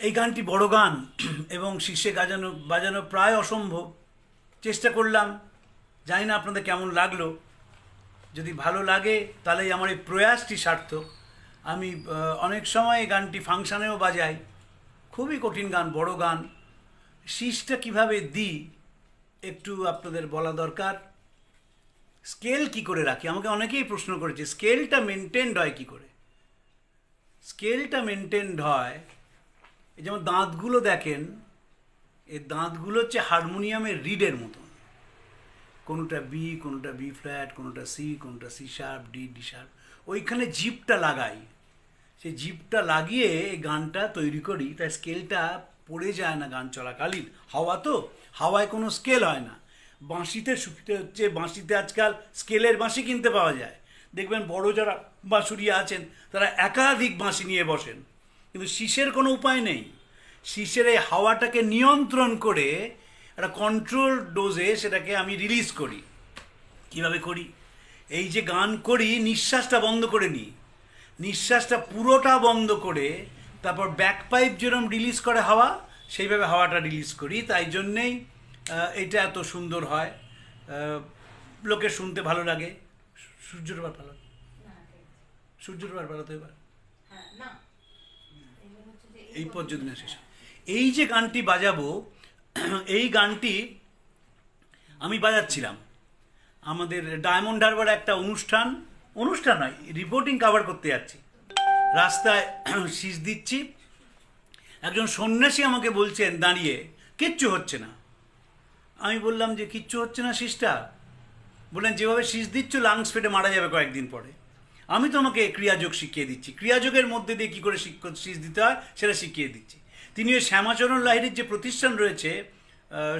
এই গানটি বড় গান এবং শীর্ষে বাজানো প্রায় অসম্ভব। চেষ্টা করলাম, জানি না আপনাদের কেমন লাগলো। যদি ভালো লাগে তাহলেই আমার এই প্রয়াসটি সার্থক। আমি অনেক সময় এই গানটি ফাংশানেও বাজাই। খুবই কঠিন গান, বড় গান। শীষটা কিভাবে দিই একটু আপনাদের বলা দরকার। স্কেল কি করে রাখি, আমাকে অনেকেই প্রশ্ন করেছে স্কেলটা মেনটেন্ড হয় কি করে। স্কেলটা মেনটেন্ড হয়, এই যেমন দাঁতগুলো দেখেন, এই দাঁতগুলো হচ্ছে হারমোনিয়ামের রিডের মতন। কোনোটা বি, কোনোটা বি ফ্ল্যাট, কোনোটা সি, কোনোটা সি শার্প, ডি শার্প। ওইখানে জিপটা লাগাই, সেই জিপটা লাগিয়ে এই গানটা তৈরি করি। তাই স্কেলটা পড়ে যায় না গান চলাকালীন। হাওয়া তো, হাওয়ায় কোনো স্কেল হয় না। বাঁশিতে সুবিধে হচ্ছে, বাঁশিতে আজকাল স্কেলের বাঁশি কিনতে পাওয়া যায়। দেখবেন বড় যারা বাঁশুড়িয়া আছেন তারা একাধিক বাঁশি নিয়ে বসেন, কিন্তু শীষের কোনো উপায় নেই। শীষের এই হাওয়াটাকে নিয়ন্ত্রণ করে একটা কন্ট্রোল ডোজে সেটাকে আমি রিলিজ করি। কিভাবে করি? এই যে গান করি, নিঃশ্বাসটা বন্ধ করে নিই, নিঃশ্বাসটা পুরোটা বন্ধ করে তারপর ব্যাক পাইপ যেরকম রিলিজ করে হাওয়া, সেইভাবে হাওয়াটা রিলিজ করি। তাই জন্যেই এটা এত সুন্দর হয়, লোকের শুনতে ভালো লাগে। সূর্যের বার ভালো, সূর্যের বার ভালো তো এবার এই পর যদি না শেষ। এই যে গানটি বাজাবো, এই গানটি আমি বাজাচ্ছিলাম আমাদের ডায়মন্ড হারবার একটা অনুষ্ঠান নয়, রিপোর্টিং কভার করতে যাচ্ছি। রাস্তায় শীষ দিচ্ছি, একজন সন্ন্যাসী আমাকে বলছেন দাঁড়িয়ে, কিচ্ছু হচ্ছে না। আমি বললাম যে কিচ্ছু হচ্ছে না শীষটা? বললেন যেভাবে শীষ দিচ্ছ লাংস ফেটে মারা যাবে কয়েকদিন পরে। আমি তোমাকে ক্রিয়াযোগ শিখিয়ে দিচ্ছি, ক্রিয়াযোগের মধ্যে দিয়ে কী করে শীষ দিতে হয় সেটা শিখিয়ে দিচ্ছি। তিনি ওই শ্যামাচরণ লাহিড়ীর যে প্রতিষ্ঠান রয়েছে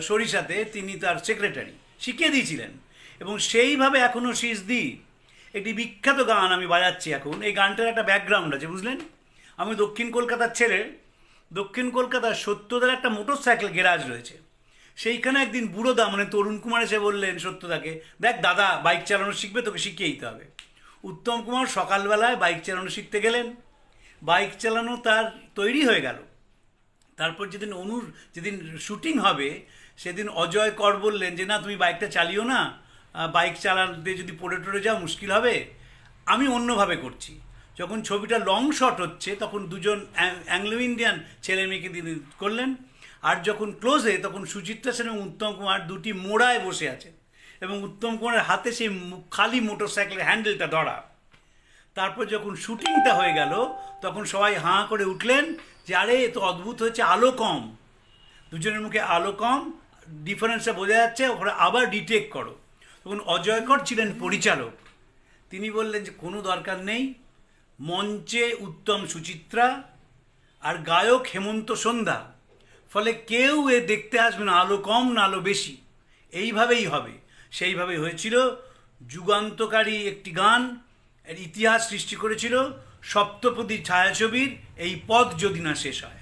সরিষাতে, তিনি তার সেক্রেটারি, শিখিয়ে দিয়েছিলেন এবং সেইভাবে এখনও শীষ দিই। একটি বিখ্যাত গান আমি বাজাচ্ছি এখন। এই গানটার একটা ব্যাকগ্রাউন্ড আছে, বুঝলেন? আমি দক্ষিণ কলকাতার ছেলে। দক্ষিণ কলকাতার সত্যদার একটা মোটর সাইকেল গ্যারাজ রয়েছে। সেইখানে একদিন বুড়োদা মানে তরুণ কুমার এসে বললেন সত্যদাকে, দেখ দাদা বাইক চালানো শিখবে, তোকে শিখিয়ে দিতে হবে। উত্তম কুমার সকালবেলায় বাইক চালানো শিখতে গেলেন, বাইক চালানো তার তৈরি হয়ে গেল। তারপর যেদিন শুটিং হবে সেদিন অজয় কর বললেন যে না তুমি বাইকটা চালিও না, বাইক চালাতে যদি পড়ে টড়ে যাও মুশকিল হবে, আমি অন্যভাবে করছি। যখন ছবিটা লং শট হচ্ছে তখন দুজন অ্যাংলো ইন্ডিয়ান ছেলে মেয়েকে তিনি করলেন, আর যখন ক্লোজে তখন সুচিত্রা সেন এবং উত্তম কুমার দুটি মোড়ায় বসে আছেন এবং উত্তম কুমারের হাতে সেই খালি মোটর সাইকেলের হ্যান্ডেলটা ধরা। তারপর যখন শুটিংটা হয়ে গেল তখন সবাই হাঁ করে উঠলেন যে আরে এ তো অদ্ভুত হয়েছে, আলো কম। দুজনের মুখে আলো কম, ডিফারেন্সটা বোঝা যাচ্ছে, ওখানে আবার ডিটেক্ট করো। তখন অজয়কর ছিলেন পরিচালক, তিনি বললেন যে কোনো দরকার নেই, মঞ্চে উত্তম সুচিত্রা আর গায়ক হেমন্ত সন্ধ্যা, ফলে কেউ এ দেখতে আসবে না আলো কম না আলো বেশি, এইভাবেই হবে। সেইভাবেই হয়েছিল। যুগান্তকারী একটি গান, এর ইতিহাস সৃষ্টি করেছিল সপ্তপদী ছায়াছবির এই পথ যদি না শেষ হয়।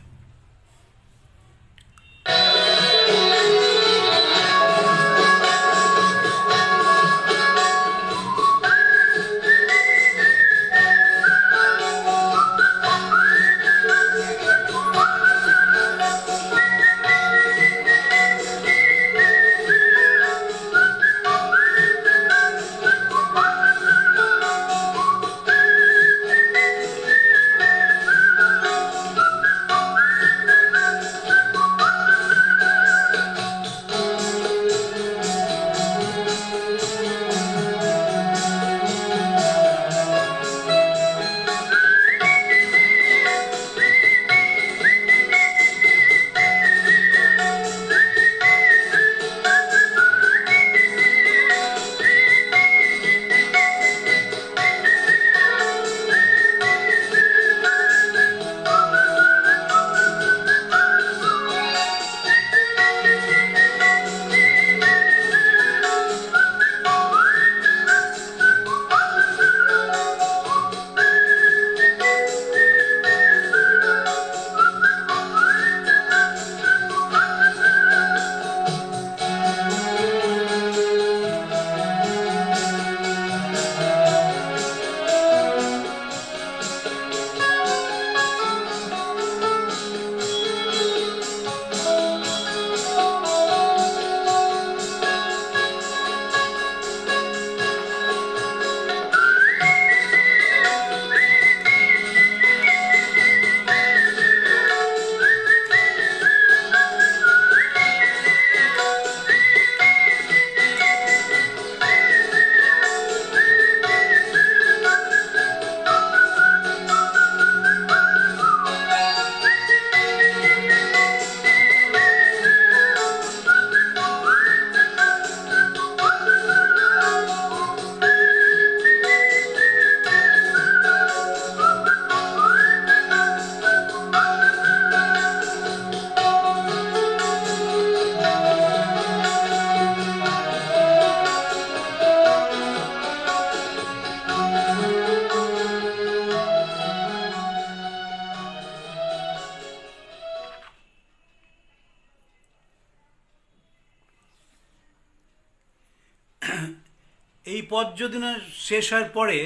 এই পথ যদি না শেষ হওয়ার পরে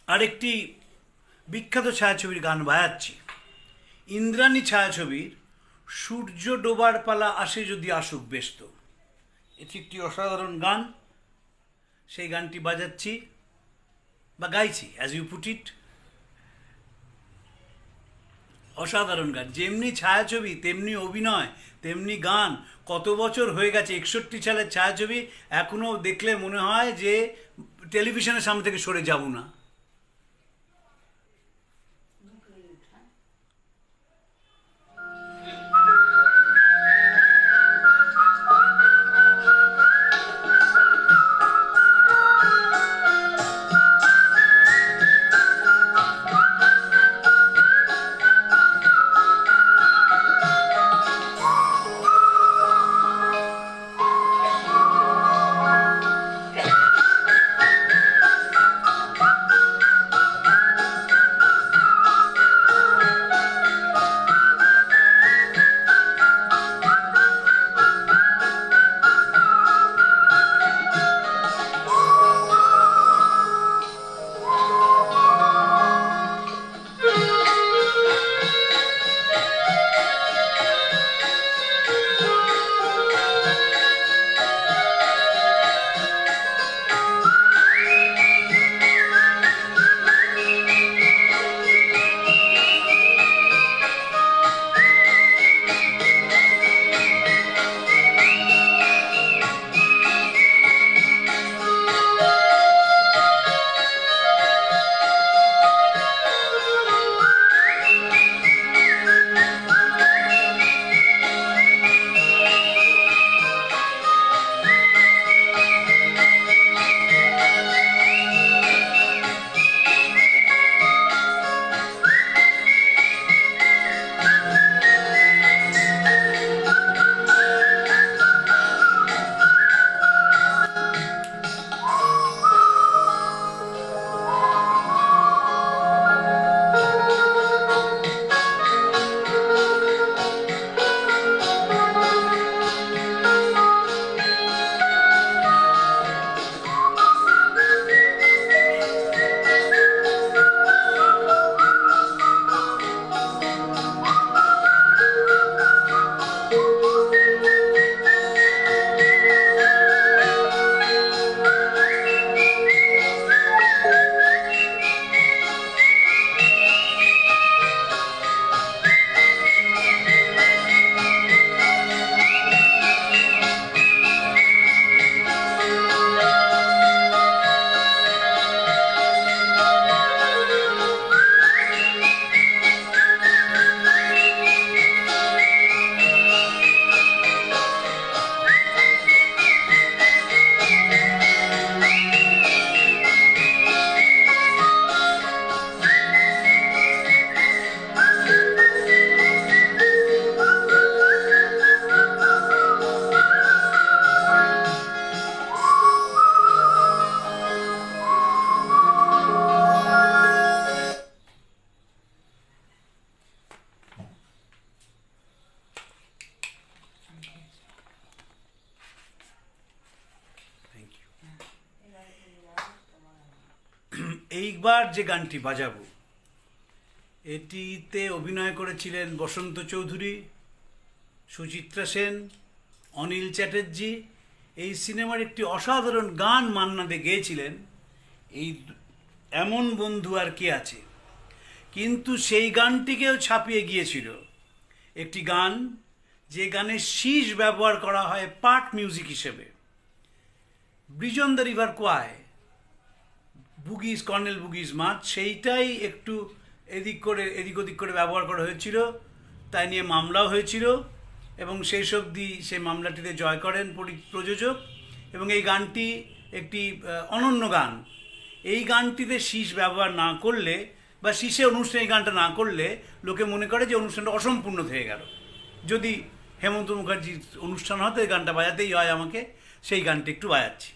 আরেকটি বিখ্যাত ছায়াছবির গান বাজাচ্ছি, ইন্দ্রাণী ছায়াছবির সূর্য ডোবার পালা আসে যদি আসুক ব্যস্ত। এটি একটি অসাধারণ গান, সেই গানটি বাজাচ্ছি বা গাইছি, অ্যাজ ইউ পুট ইট। অসাধারণ গান, যেমনি ছায়াছবি তেমনি অভিনয় তেমনি গান। কত বছর হয়ে গেছে, 61 সালের ছায়াছবি, এখনও দেখলে মনে হয় যে টেলিভিশনের সামনে থেকে সরে যাব না। এইবার যে গানটি বাজাবো, এটিতে অভিনয় করেছিলেন বসন্ত চৌধুরী, সুচিত্রা সেন, অনিল চ্যাটার্জি। এই সিনেমার একটি অসাধারণ গান মান্না দে গেয়েছিলেন, এই এমন বন্ধু আর কে আছে। কিন্তু সেই গানটিকেও ছাপিয়ে গিয়েছিল একটি গান, যে গানের শীষ ব্যবহার করা হয় পার্ট মিউজিক হিসেবে। Bridge on the river Kwai Bogey, colonel Bogey march, সেইটাই একটু এদিক ওদিক করে ব্যবহার করা হয়েছিল, তাই নিয়ে মামলাও হয়েছিল এবং শেষ অবধি সেই মামলাটিতে জয় করেন প্রযোজক। এবং এই গানটি একটি অনন্য গান। এই গানটিতে শীষ ব্যবহার না করলে বা শীষে অনুষ্ঠানে এই গানটা না করলে লোকে মনে করে যে অনুষ্ঠানটা অসম্পূর্ণ হয়ে গেল। যদি হেমন্ত মুখার্জির অনুষ্ঠান হয়তো এই গানটা বাজাতেই হয় আমাকে, সেই গানটি একটু বাজাচ্ছি।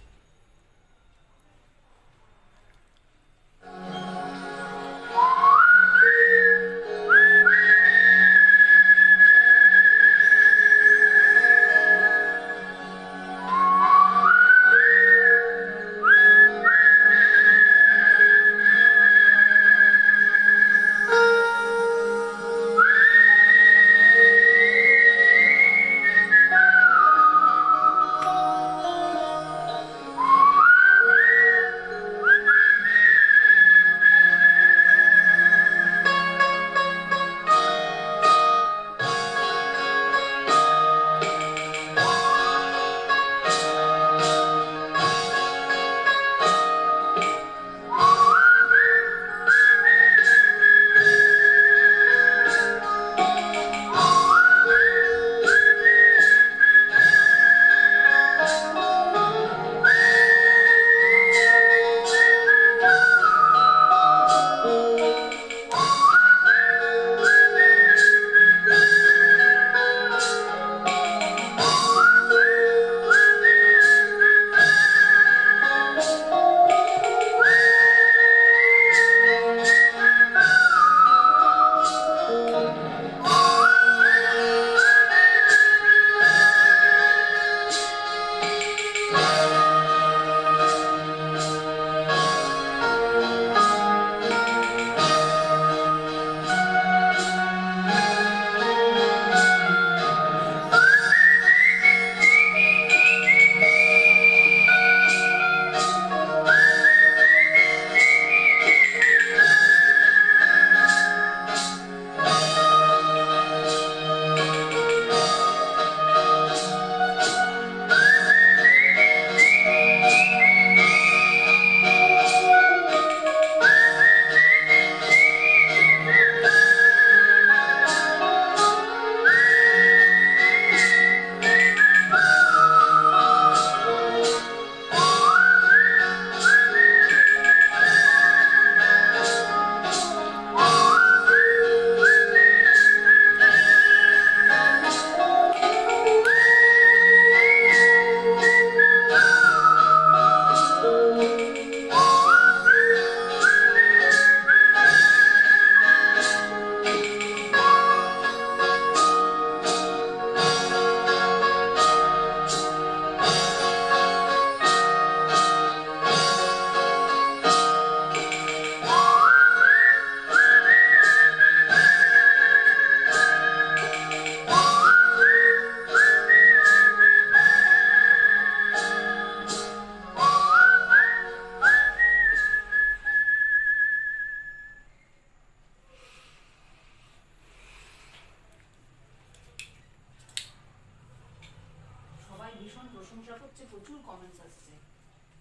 প্রশংসা করছে, প্রচুর কমেন্টস আসছে,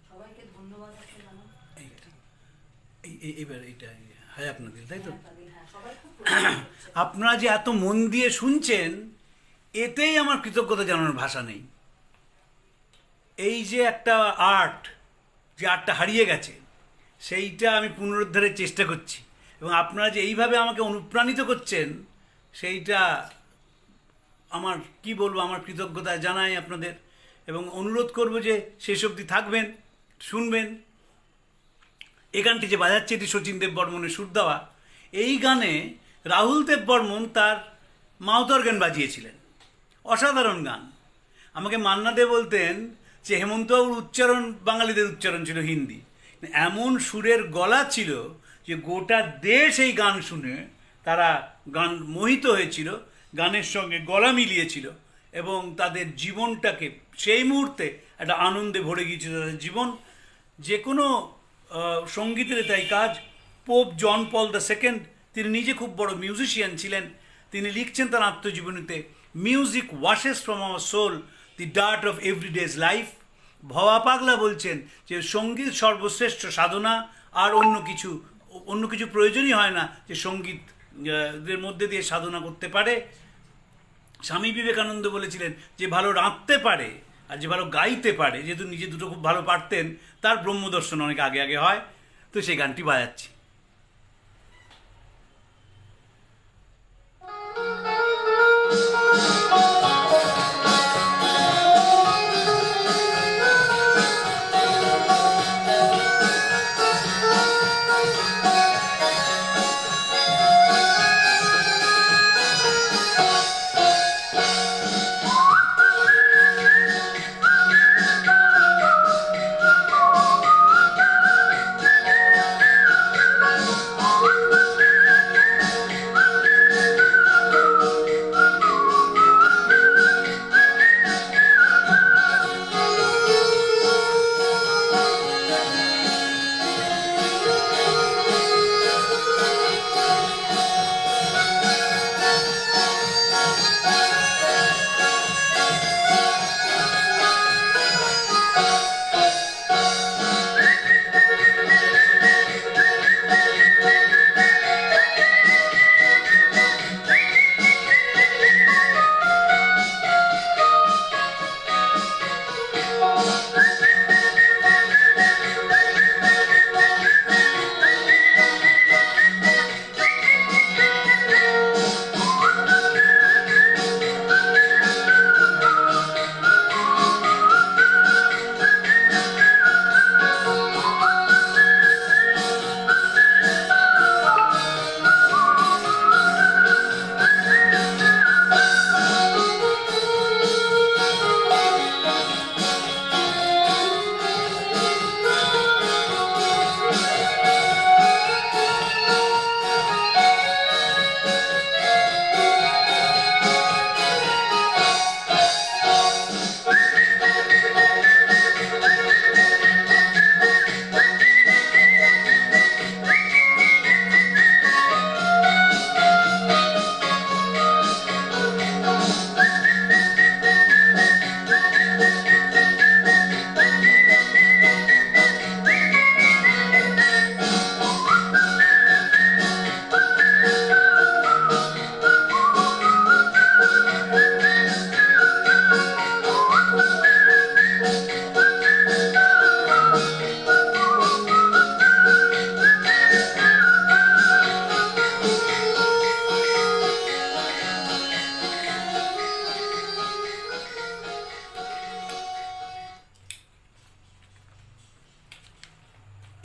সবাইকে ধন্যবাদ আছে জানান। এইবার এইটা হ্যাঁ আপনাদের, তাই তো? হ্যাঁ, সবাই খুব প্রশংসা করছে। আপনারা যে এত মন দিয়ে শুনছেন, এতেই আমার কৃতজ্ঞতা জানানোর ভাষা নেই। এই যে একটা আর্ট, যে আর্টটা হারিয়ে গেছে, সেইটা আমি পুনরুদ্ধারের চেষ্টা করছি, এবং আপনারা যে এইভাবে আমাকে অনুপ্রাণিত করছেন, সেইটা আমার কি বলবো, আমার কৃতজ্ঞতা জানাই আপনাদের, এবং অনুরোধ করব যে শেষ অবধি থাকবেন, শুনবেন। এই গানটি যে বাজাচ্ছে, এটি শচীন দেব বর্মনের সুর দেওয়া। এই গানে রাহুল দেব বর্মন তার মাউথ অর্গান বাজিয়েছিলেন, অসাধারণ গান। আমাকে মান্না দে বলতেন যে হেমন্তবাবুর উচ্চারণ বাঙালিদের উচ্চারণ ছিল হিন্দি, এমন সুরের গলা ছিল যে গোটা দেশ এই গান শুনে তারা গান মোহিত হয়েছিল, গানের সঙ্গে গলা মিলিয়েছিল, এবং তাদের জীবনটাকে সেই মুহূর্তে একটা আনন্দে ভরে গিয়েছিল তাদের জীবন। যে কোনো সঙ্গীতের তাই কাজ। পোপ জন পল II, তিনি নিজে খুব বড় মিউজিশিয়ান ছিলেন। তিনি লিখছেন তার আত্মজীবনীতে, music washes from our soul the dirt of everyday life. Bhaba Pagla বলছেন যে সঙ্গীত সর্বশ্রেষ্ঠ সাধনা, আর অন্য কিছু প্রয়োজনই হয় না যে সঙ্গীত দের মধ্যে দিয়ে সাধনা করতে পারে। স্বামী বিবেকানন্দ বলেছিলেন যে ভালো রাঁধতে পারে আর যে ভালো গাইতে পারে, যেহেতু নিজে দুটো খুব ভালো পারতেন, তার ব্রহ্মদর্শন অনেক আগে আগে হয়। তো সেই গানটি বাজাচ্ছি।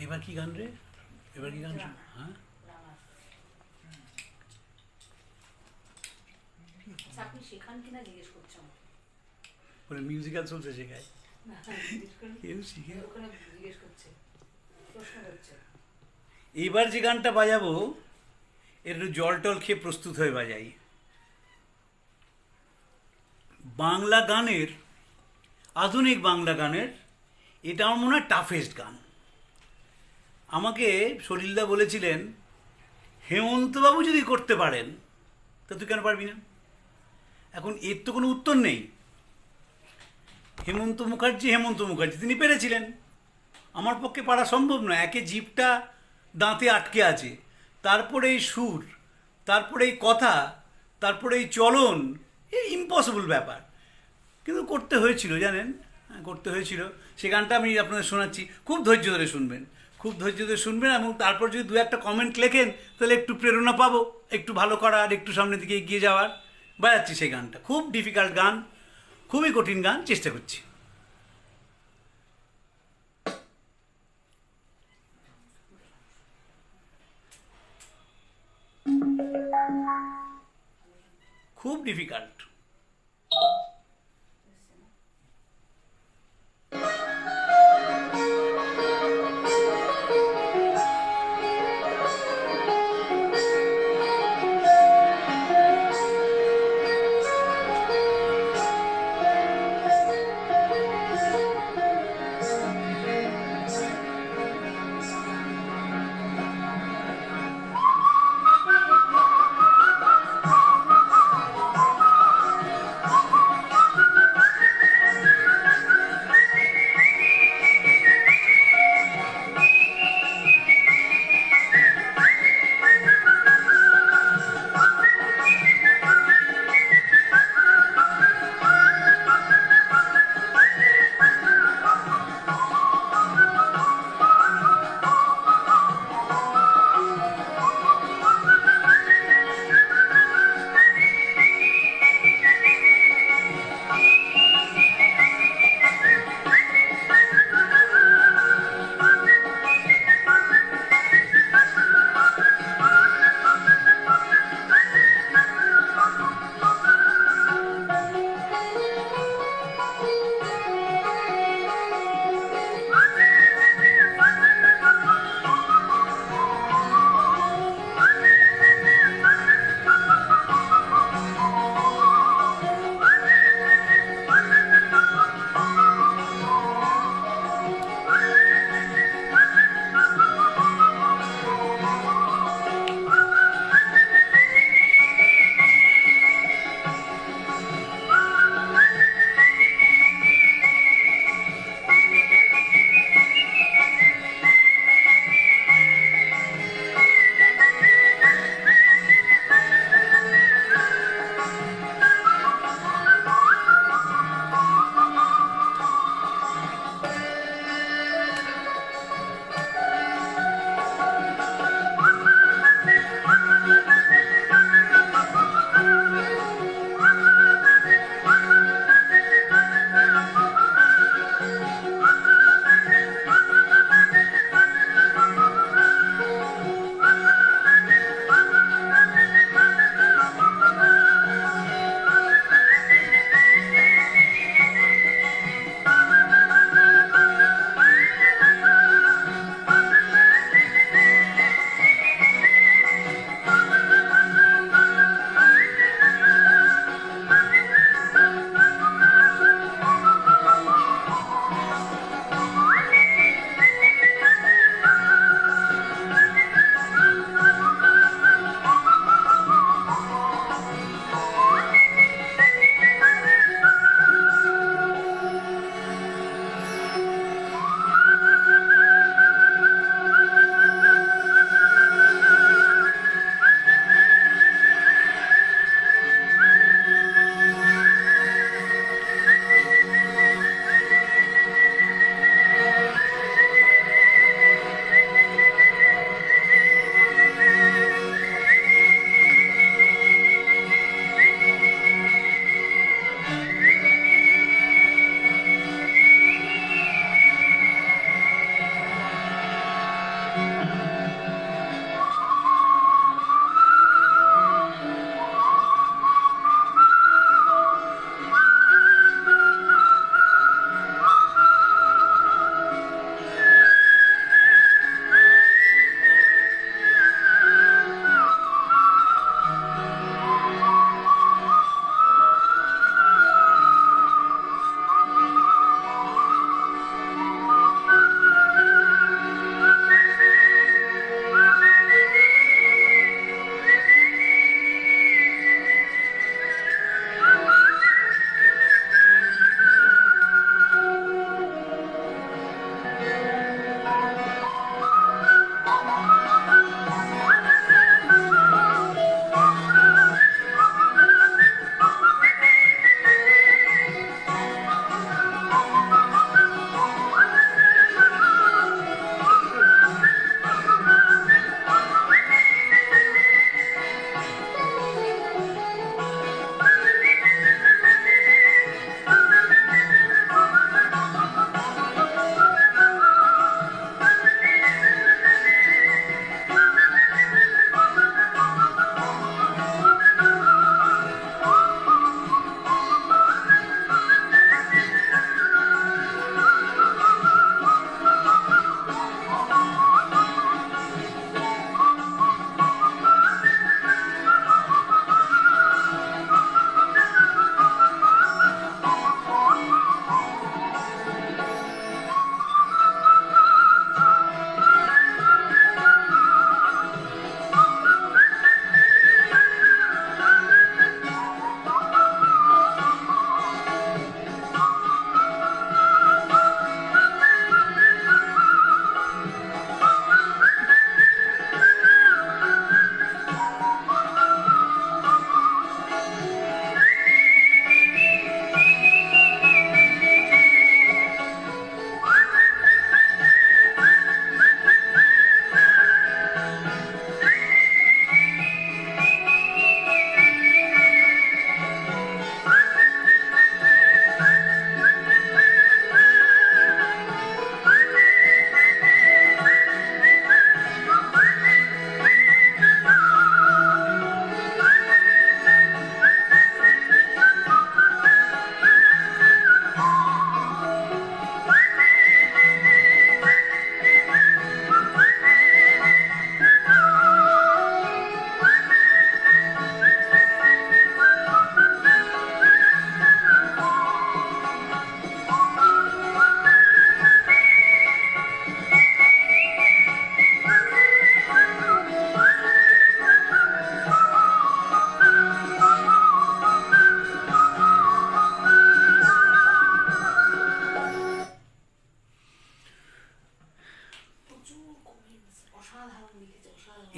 এবার কি গান রে? এবার কি গান? হ্যাঁ, আপনি শেখান কিনা জিজ্ঞেস করছেন। বলে মিউজিক্যাল চলছে শেখায়, না, জিজ্ঞেস করেন। কেউ শিখে। ওখানে জিজ্ঞেস করছে, প্রশ্ন করছে। এইবার যে গানটা বাজাবো, একটু জল টল খেয়ে প্রস্তুত হয়ে বাজাই। বাংলা গানের, আধুনিক বাংলা গানের এটা আমার মনে হয় টাফেস্ট গান। আমাকে সলিলদা বলেছিলেন, হেমন্তবাবু যদি করতে পারেন তা তুই কেন পারবি না? এখন এর তো কোনো উত্তর নেই। হেমন্ত মুখার্জি তিনি পেরেছিলেন। আমার পক্ষে পারা সম্ভব নয়। একে জিভটা দাঁতে আটকে আছে, তারপরে এই সুর, তারপরে এই কথা, তারপরে এই চলন, এই ইম্পসিবল ব্যাপার। কিন্তু করতে হয়েছিল, জানেন, করতে হয়েছিল। সে গানটা আমি আপনাদের শোনাচ্ছি, খুব ধৈর্য ধরে শুনবেন, খুব ধৈর্য ধরে শুনবেন, এবং তারপর যদি দু একটা কমেন্ট লেখেন তাহলে একটু প্রেরণা পাবো একটু ভালো করার, একটু সামনের দিকে এগিয়ে যাওয়ার। বাজাচ্ছি সেই গানটা, খুব ডিফিকাল্ট গান, খুবই কঠিন গান, চেষ্টা করছি। খুব ডিফিকাল্ট।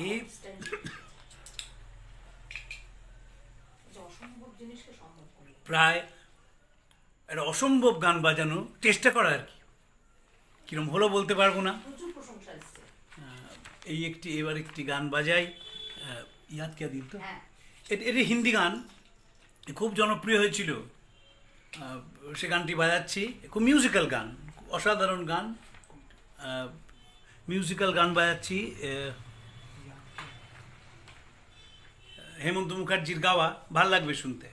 এই অসম্ভব জিনিসকে সম্ভব করে। প্রায় একটা অসম্ভব গান বাজানো চেষ্টা করা আর কি, কিরম হলো বলতে পারবো না। প্রচুর প্রশংসা এসছে। এবার একটি গান বাজাই, ইয়াদ কে দিন তো, হ্যাঁ, এটি হিন্দি গান, খুব জনপ্রিয় হয়েছিল, সে গানটি বাজাচ্ছি। খুব মিউজিক্যাল গান, অসাধারণ গান, মিউজিক্যাল গান বাজাচ্ছি। হেমন্ত মুখার্জির গাওয়া, ভাল লাগবে শুনতে।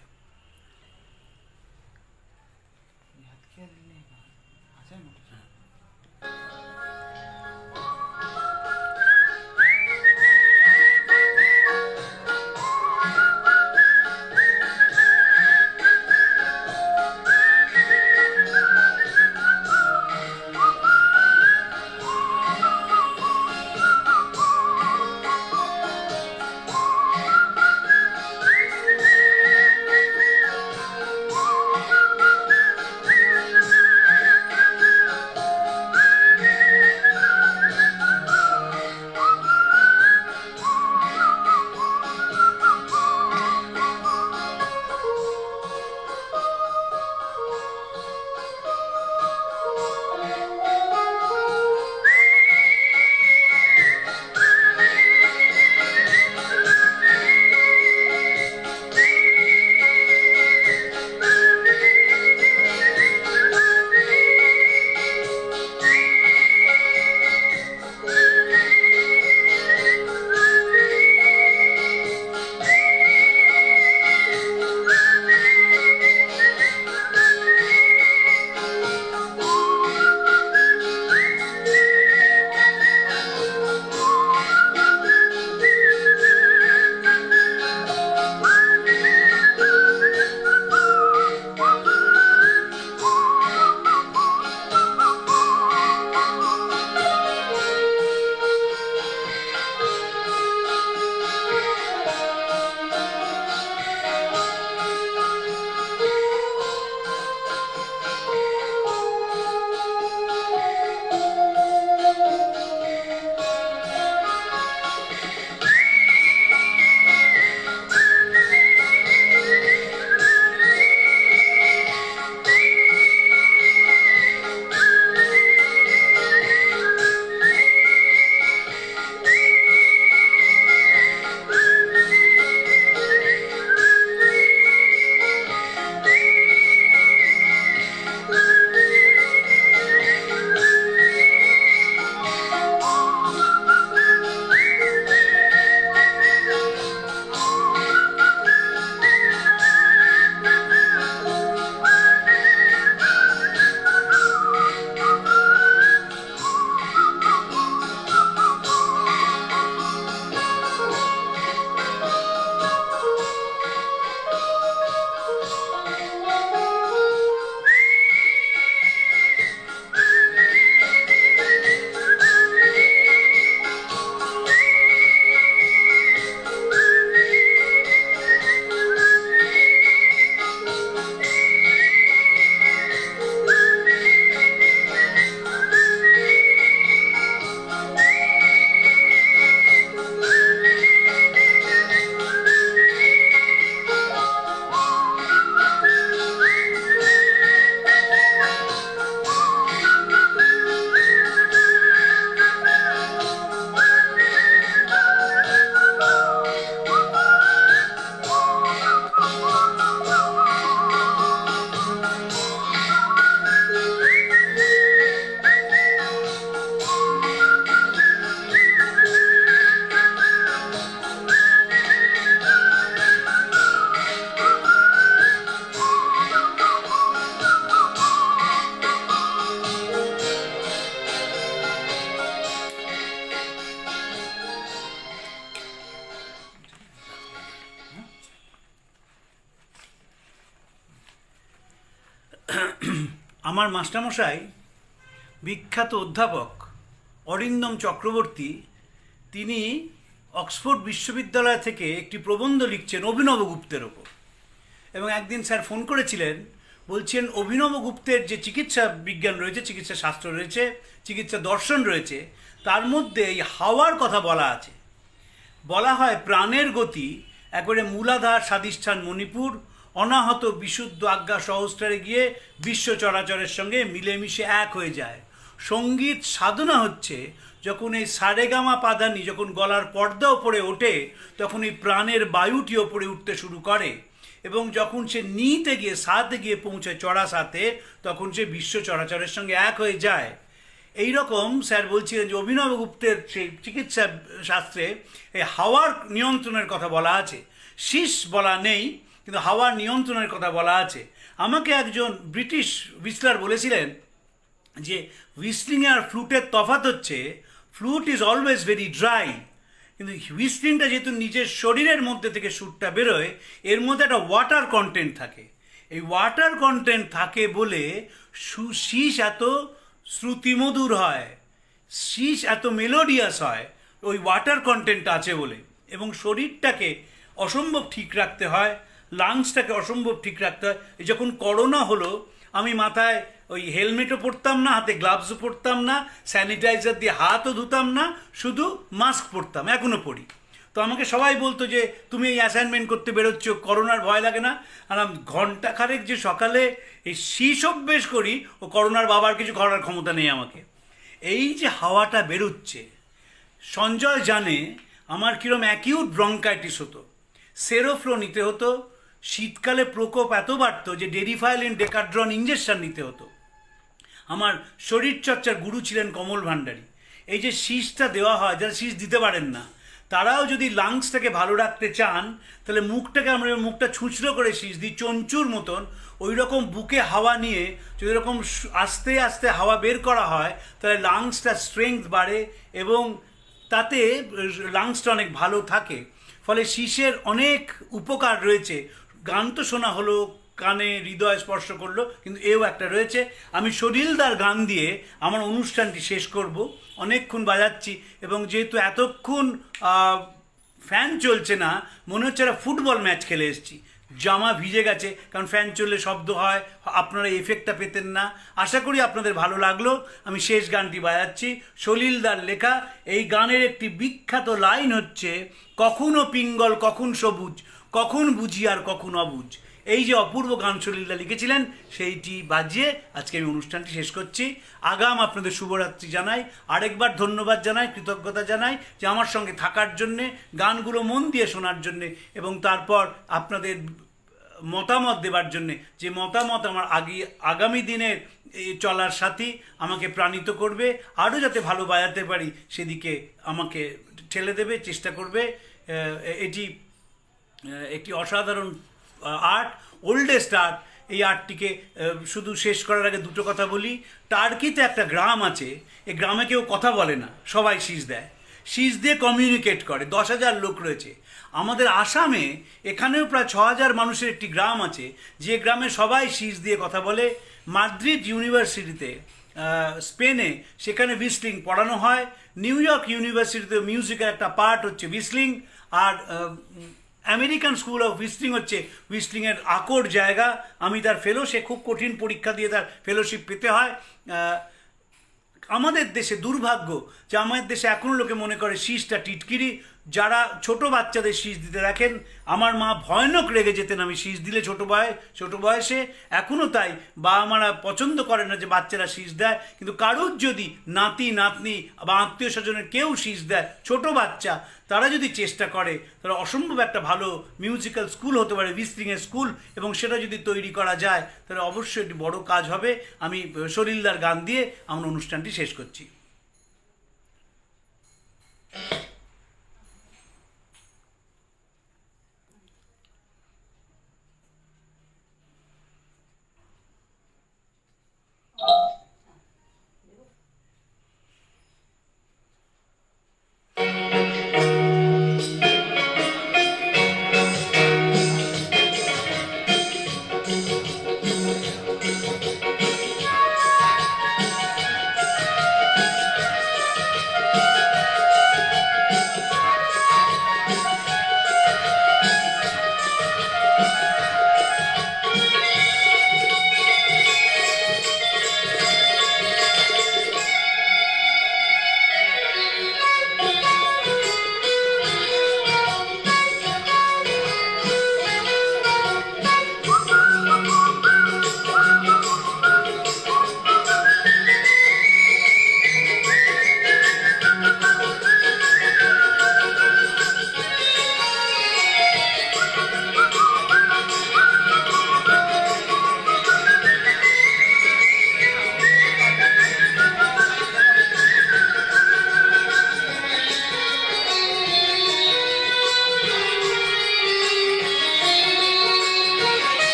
আমার মাস্টারমশাই বিখ্যাত অধ্যাপক অরিন্দম চক্রবর্তী, তিনি অক্সফোর্ড বিশ্ববিদ্যালয় থেকে একটি প্রবন্ধ লিখছেন অভিনব গুপ্তের ওপর। এবং একদিন স্যার ফোন করেছিলেন, বলছেন অভিনব গুপ্তের যে চিকিৎসা বিজ্ঞান রয়েছে, চিকিৎসা শাস্ত্র রয়েছে, চিকিৎসা দর্শন রয়েছে, তার মধ্যে এই হাওয়ার কথা বলা আছে। বলা হয় প্রাণের গতি একবারে মূলাধার স্বাধিষ্ঠান মণিপুর অনাহত বিশুদ্ধ আজ্ঞা সহস্রারে গিয়ে বিশ্ব চরাচরের সঙ্গে মিলেমিশে এক হয়ে যায়। সঙ্গীত সাধনা হচ্ছে যখন এই সারেগামা পাদানি যখন গলার পর্দা ওপরে ওঠে, তখন এই প্রাণের বায়ুটি ওপরে উঠতে শুরু করে এবং যখন সে নিতে গিয়ে সাতে গিয়ে পৌঁছায় চড়া সাতে, তখন সে বিশ্ব চরাচরের সঙ্গে এক হয়ে যায়। এই রকম স্যার বলছিলেন যে অভিনব গুপ্তের সেই চিকিৎসা শাস্ত্রে এই হাওয়ার নিয়ন্ত্রণের কথা বলা আছে, শীষ বলা নেই কিন্তু হাওয়ার নিয়ন্ত্রণের কথা বলা আছে। আমাকে একজন ব্রিটিশ হুইসলার বলেছিলেন যে হুইসলিং আর ফ্লুটের তফাৎ হচ্ছে flute is always very dry, কিন্তু হুইসলিংটা যেহেতু নিজের শরীরের মধ্যে থেকে সুরটা বেরোয়, এর মধ্যে একটা ওয়াটার কন্টেন্ট থাকে। এই ওয়াটার কন্টেন্ট থাকে বলে শীষ এত শ্রুতিমধুর হয়, শীষ এত মেলোডিয়াস হয়, ওই ওয়াটার কন্টেন্ট আছে বলে। এবং শরীরটাকে অসম্ভব ঠিক রাখতে হয়, লাংসটাকে অসম্ভব ঠিক রাখতে হয়। যখন করোনা হলো আমি মাথায় ওই হেলমেটও পরতাম না, হাতে গ্লাভসও পরতাম না, স্যানিটাইজার দিয়ে হাতও ধুতাম না, শুধু মাস্ক পরতাম, এখনও পরি। তো আমাকে সবাই বলতো যে তুমি এই অ্যাসাইনমেন্ট করতে বেরোচ্ছ, করোনার ভয় লাগে না? আর আমি ঘন্টাখানেক যে সকালে এই শীষ অভ্যেস করি, ও করোনার বাবার কিছু করার ক্ষমতা নেই আমাকে। এই যে হাওয়াটা বেরোচ্ছে, সঞ্জয় জানে আমার কীরকম অ্যাকিউট ব্রঙ্কাইটিস হতো, সেরোফ্লো নিতে হতো, শীতকালে প্রকোপ এত বাড়তো যে ডেরিফাইলিন ডেকাড্রন ইঞ্জেকশন নিতে হতো। আমার শরীরচর্চার গুরু ছিলেন কমল ভান্ডারী। এই যে শীষটা দেওয়া হয়, যারা শীষ দিতে পারেন না তারাও যদি লাংসটাকে ভালো রাখতে চান, তাহলে মুখটা ছুঁচড়ো করে শীষ দিই চঞ্চুর মতন, ওই রকম বুকে হাওয়া নিয়ে যদি এরকম আস্তে আস্তে হাওয়া বের করা হয়, তাহলে লাংসটা স্ট্রেংথ বাড়ে এবং তাতে লাংসটা অনেক ভালো থাকে। ফলে শীষের অনেক উপকার রয়েছে। গান তো শোনা হলো, কানে হৃদয় স্পর্শ করলো, কিন্তু এও একটা রয়েছে। আমি সলিলদার গান দিয়ে আমার অনুষ্ঠানটি শেষ করব। অনেকক্ষণ বাজাচ্ছি এবং যেহেতু এতক্ষণ ফ্যান চলছে না, মনে হচ্ছে একটা ফুটবল ম্যাচ খেলে এসেছি। জামা ভিজে গেছে, কারণ ফ্যান চললে শব্দ হয়, আপনারা এফেক্টটা পেতেন না। আশা করি আপনাদের ভালো লাগলো। আমি শেষ গানটি বাজাচ্ছি, সলিলদার লেখা। এই গানের একটি বিখ্যাত লাইন হচ্ছে, কখনো পিঙ্গল কখন সবুজ, কখন বুঝি আর কখন অবুঝ। এই যে অপূর্ব গান সলিলদা লিখেছিলেন, সেইটি বাজিয়ে আজকে আমি অনুষ্ঠানটি শেষ করছি। আগাম আপনাদের শুভরাত্রি জানাই, আরেকবার ধন্যবাদ জানাই, কৃতজ্ঞতা জানাই যে আমার সঙ্গে থাকার জন্যে, গানগুলো মন দিয়ে শোনার জন্যে এবং তারপর আপনাদের মতামত দেবার জন্যে, যে মতামত আমার আগামী দিনের চলার সাথী আমাকে প্রাণিত করবে, আরও যাতে ভালো বাজাতে পারি সেদিকে আমাকে ঠেলে দেবে, চেষ্টা করবে। এটি একটি অসাধারণ আর্ট, ওল্ডেস্ট আর্ট। এই আর্টটিকে শুধু শেষ করার আগে দুটো কথা বলি। টার্কিতে একটা গ্রাম আছে, এই গ্রামে কেউ কথা বলে না, সবাই শীষ দেয়, শীষ দিয়ে কমিউনিকেট করে। 10,000 লোক রয়েছে। আমাদের আসামে এখানেও প্রায় 6,000 মানুষের একটি গ্রাম আছে, যে গ্রামে সবাই শীষ দিয়ে কথা বলে। মাদ্রিদ ইউনিভার্সিটিতে স্পেনে, সেখানে হুইসলিং পড়ানো হয়। নিউ ইয়র্ক ইউনিভার্সিটিতে মিউজিকের একটা পার্ট হচ্ছে হুইসলিং। আর আমেরিকান স্কুল অফ হুইসলিং হচ্ছে হুইসলিংয়ের আকর জায়গা। আমি তার ফেলোশিপ, খুব কঠিন পরীক্ষা দিয়ে তার ফেলোশিপ পেতে হয়। আমাদের দেশে দুর্ভাগ্য যে আমাদের দেশে এখনও লোকে মনে করে শীষটা টিটকিরি। যারা ছোট বাচ্চাদের শীষ দিতে দেখেন, আমার মা ভয়ানক রেগে যেতেন আমি শীষ দিলে ছোট বয়সে। এখনও তাই, বাবা মারা পছন্দ করে না যে বাচ্চারা শীষ দেয়। কিন্তু কারোর যদি নাতি নাতনি বা আত্মীয় স্বজনের কেউ শীষ দেয়, ছোট বাচ্চা, তারা যদি চেষ্টা করে, তারা অসম্ভব একটা ভালো মিউজিক্যাল স্কুল হতে পারে, হুইসলিংয়ের স্কুল, এবং সেটা যদি তৈরি করা যায় তাহলে অবশ্যই একটি বড় কাজ হবে। আমি সলিলদার গান দিয়ে আমার অনুষ্ঠানটি শেষ করছি।